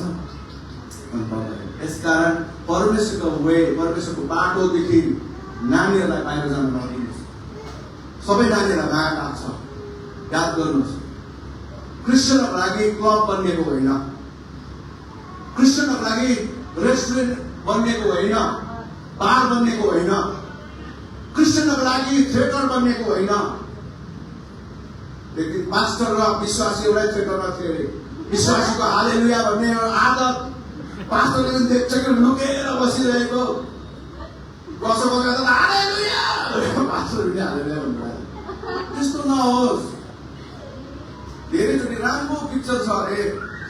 मन पर्दैन। यसकारण परमेश्वरको परमेश्वरको बाटोदेखि नानीहरूलाई बाहिर जान नदिनुहोस्। सबै नानीहरूलाई माया लाग्छ। याद गर्नुहोस्, क्रिस्चियनहरूको लागि क्लब बनिएको होइन, क्रिस्चियनहरूको लागि रेस्टुरेन्ट बनिएको होइन, बार बनिएको होइन, क्रिस्चियनहरूको लागि थिएटर बनिएको होइन। लेकिन पास्टर र विश्वासी एउटै थिएटरमा थिए अरे। विश्वासीको हालेलुया भन्ने एउटा आदत पास्टरले देख्छ कि लुकेर बसिरहेको कसो बगाएर हालेलुया पास्टरले हालेलुया भन्नुभयो। त्यस्तो नहोस्। धेरैचोटि राम्रो पिक्चर छ अरे,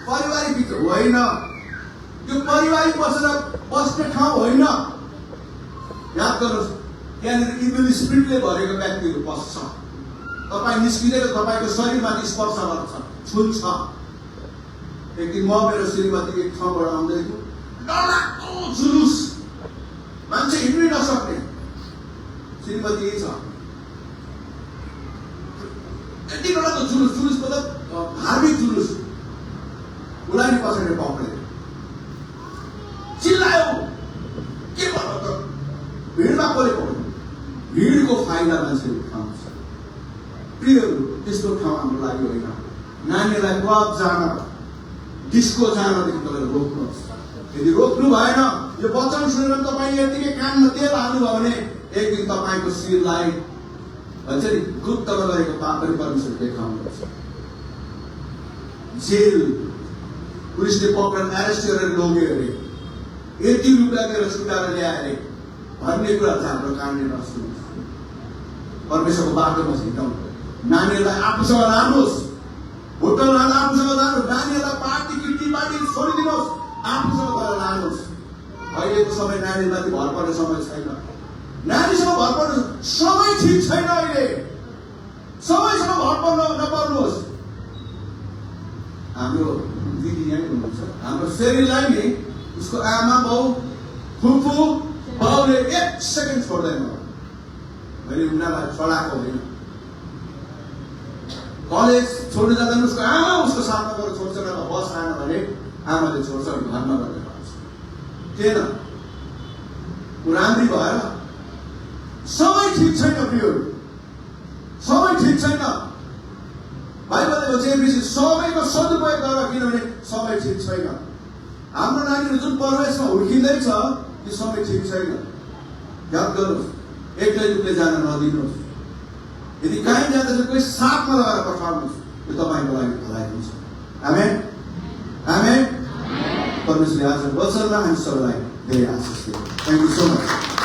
पारिवारिक पिक्चर होइन, त्यो पारिवारिक बसेर बस्ने ठाउँ होइन। याद गर्नुहोस्, त्यहाँनिर इभिल स्पिरिटले भरेको व्यक्तिहरू बस्छ। तपाईँ निस्किँदै तपाईँको शरीरमाथि स्पर्श गर्छ, छुन्छ। एक दिन म मेरो श्रीमती एक ठाउँबाट आउँदै थिएँ, डरलाग्दो जुलुस, मान्छे हिँड्नै नसक्ने। श्रीमती यही छ, यति डरलाग्दो जुलुस, जुलुस मतलब धार्मिक जुलुस। उसलाई नि पछाडि पक्रियो, चिल्लायो, के भन्नु त, भिडमा परेको हो। भिडको फाइदा मान्छेले उठाउँछ। प्रियहरू, त्यस्तो ठाउँ हाम्रो लागि होइन। नानीहरूलाई क्लब जान, डिस्को जानदेखि तपाईँले रोक्नुहोस्। यदि रोक्नु भएन, यो वचन सुनेर तपाईँले यतिकै कानमा तेल हाल्नुभयो भने एक दिन तपाईँको शिरलाई भन्छ नि गुप्तमा गरेको पाप पनि परमेश्वर देखाउनुहुन्छ। जेल पुलिसले पक्रेर एरेस्ट गरेर लग्यो अरे, यति रुपियाँ दिएर छुटाएर ल्याए अरे भन्ने कुरा चाहिँ हाम्रो कानले नसुन्नुहोस्। परमेश्वरको बाटोमा हिँड्नु। नानीहरूलाई आफूसँग लानुहोस्, होटल लाँदा आफूसँग लानुहोस्। नानीहरूलाई पार्टी किटी पार्टी छोडिदिनुहोस्, आफूसँग गएर लानुहोस्। अहिलेको समय नानीमाथि भर पर्ने समय छैन। नानीसँग भर पर्नु समय ठिक छैन। अहिले समयसँग भर पर्न नपर्नुहोस्। हाम्रो दिदी यहीँ हुनुहुन्छ, हाम्रो शरीरलाई नि उसको आमा बाउ फुपू बाउले 1 सेकेन्ड छोड्दैन। मैले उनीहरूलाई चढाएको होइन। कलेज छोड्नु जाँदा उसको आमा उसको साथमा गएर छोड्छ, न बस आएन भने आमाले छोड्छ, घरमा गरेर थिएन। ऊ राम्री भएर समय ठिक छैन। प्रियहरू, समय ठिक छैन। बाइबलले भनेको चाहिँ बेसी सबैको सदुपयोग गर, किनभने सबै ठिक छैन। हाम्रो नानीहरू जुन परवेशमा हुर्किँदैछ त्यो सबै ठिक छैन। याद गर्नुहोस्, एक्लै दुक्लै जान नदिनुहोस्। यदि कहीँ जाँदैछ कोही साथमा लगाएर पठाउनुहोस्, यो तपाईँको लागि भलाइ हुन्छ। आमेन आमेन। परमेश्वरले आज वचनमा हामी सबैलाई धेरै आशिष दिनु। Thank you so much.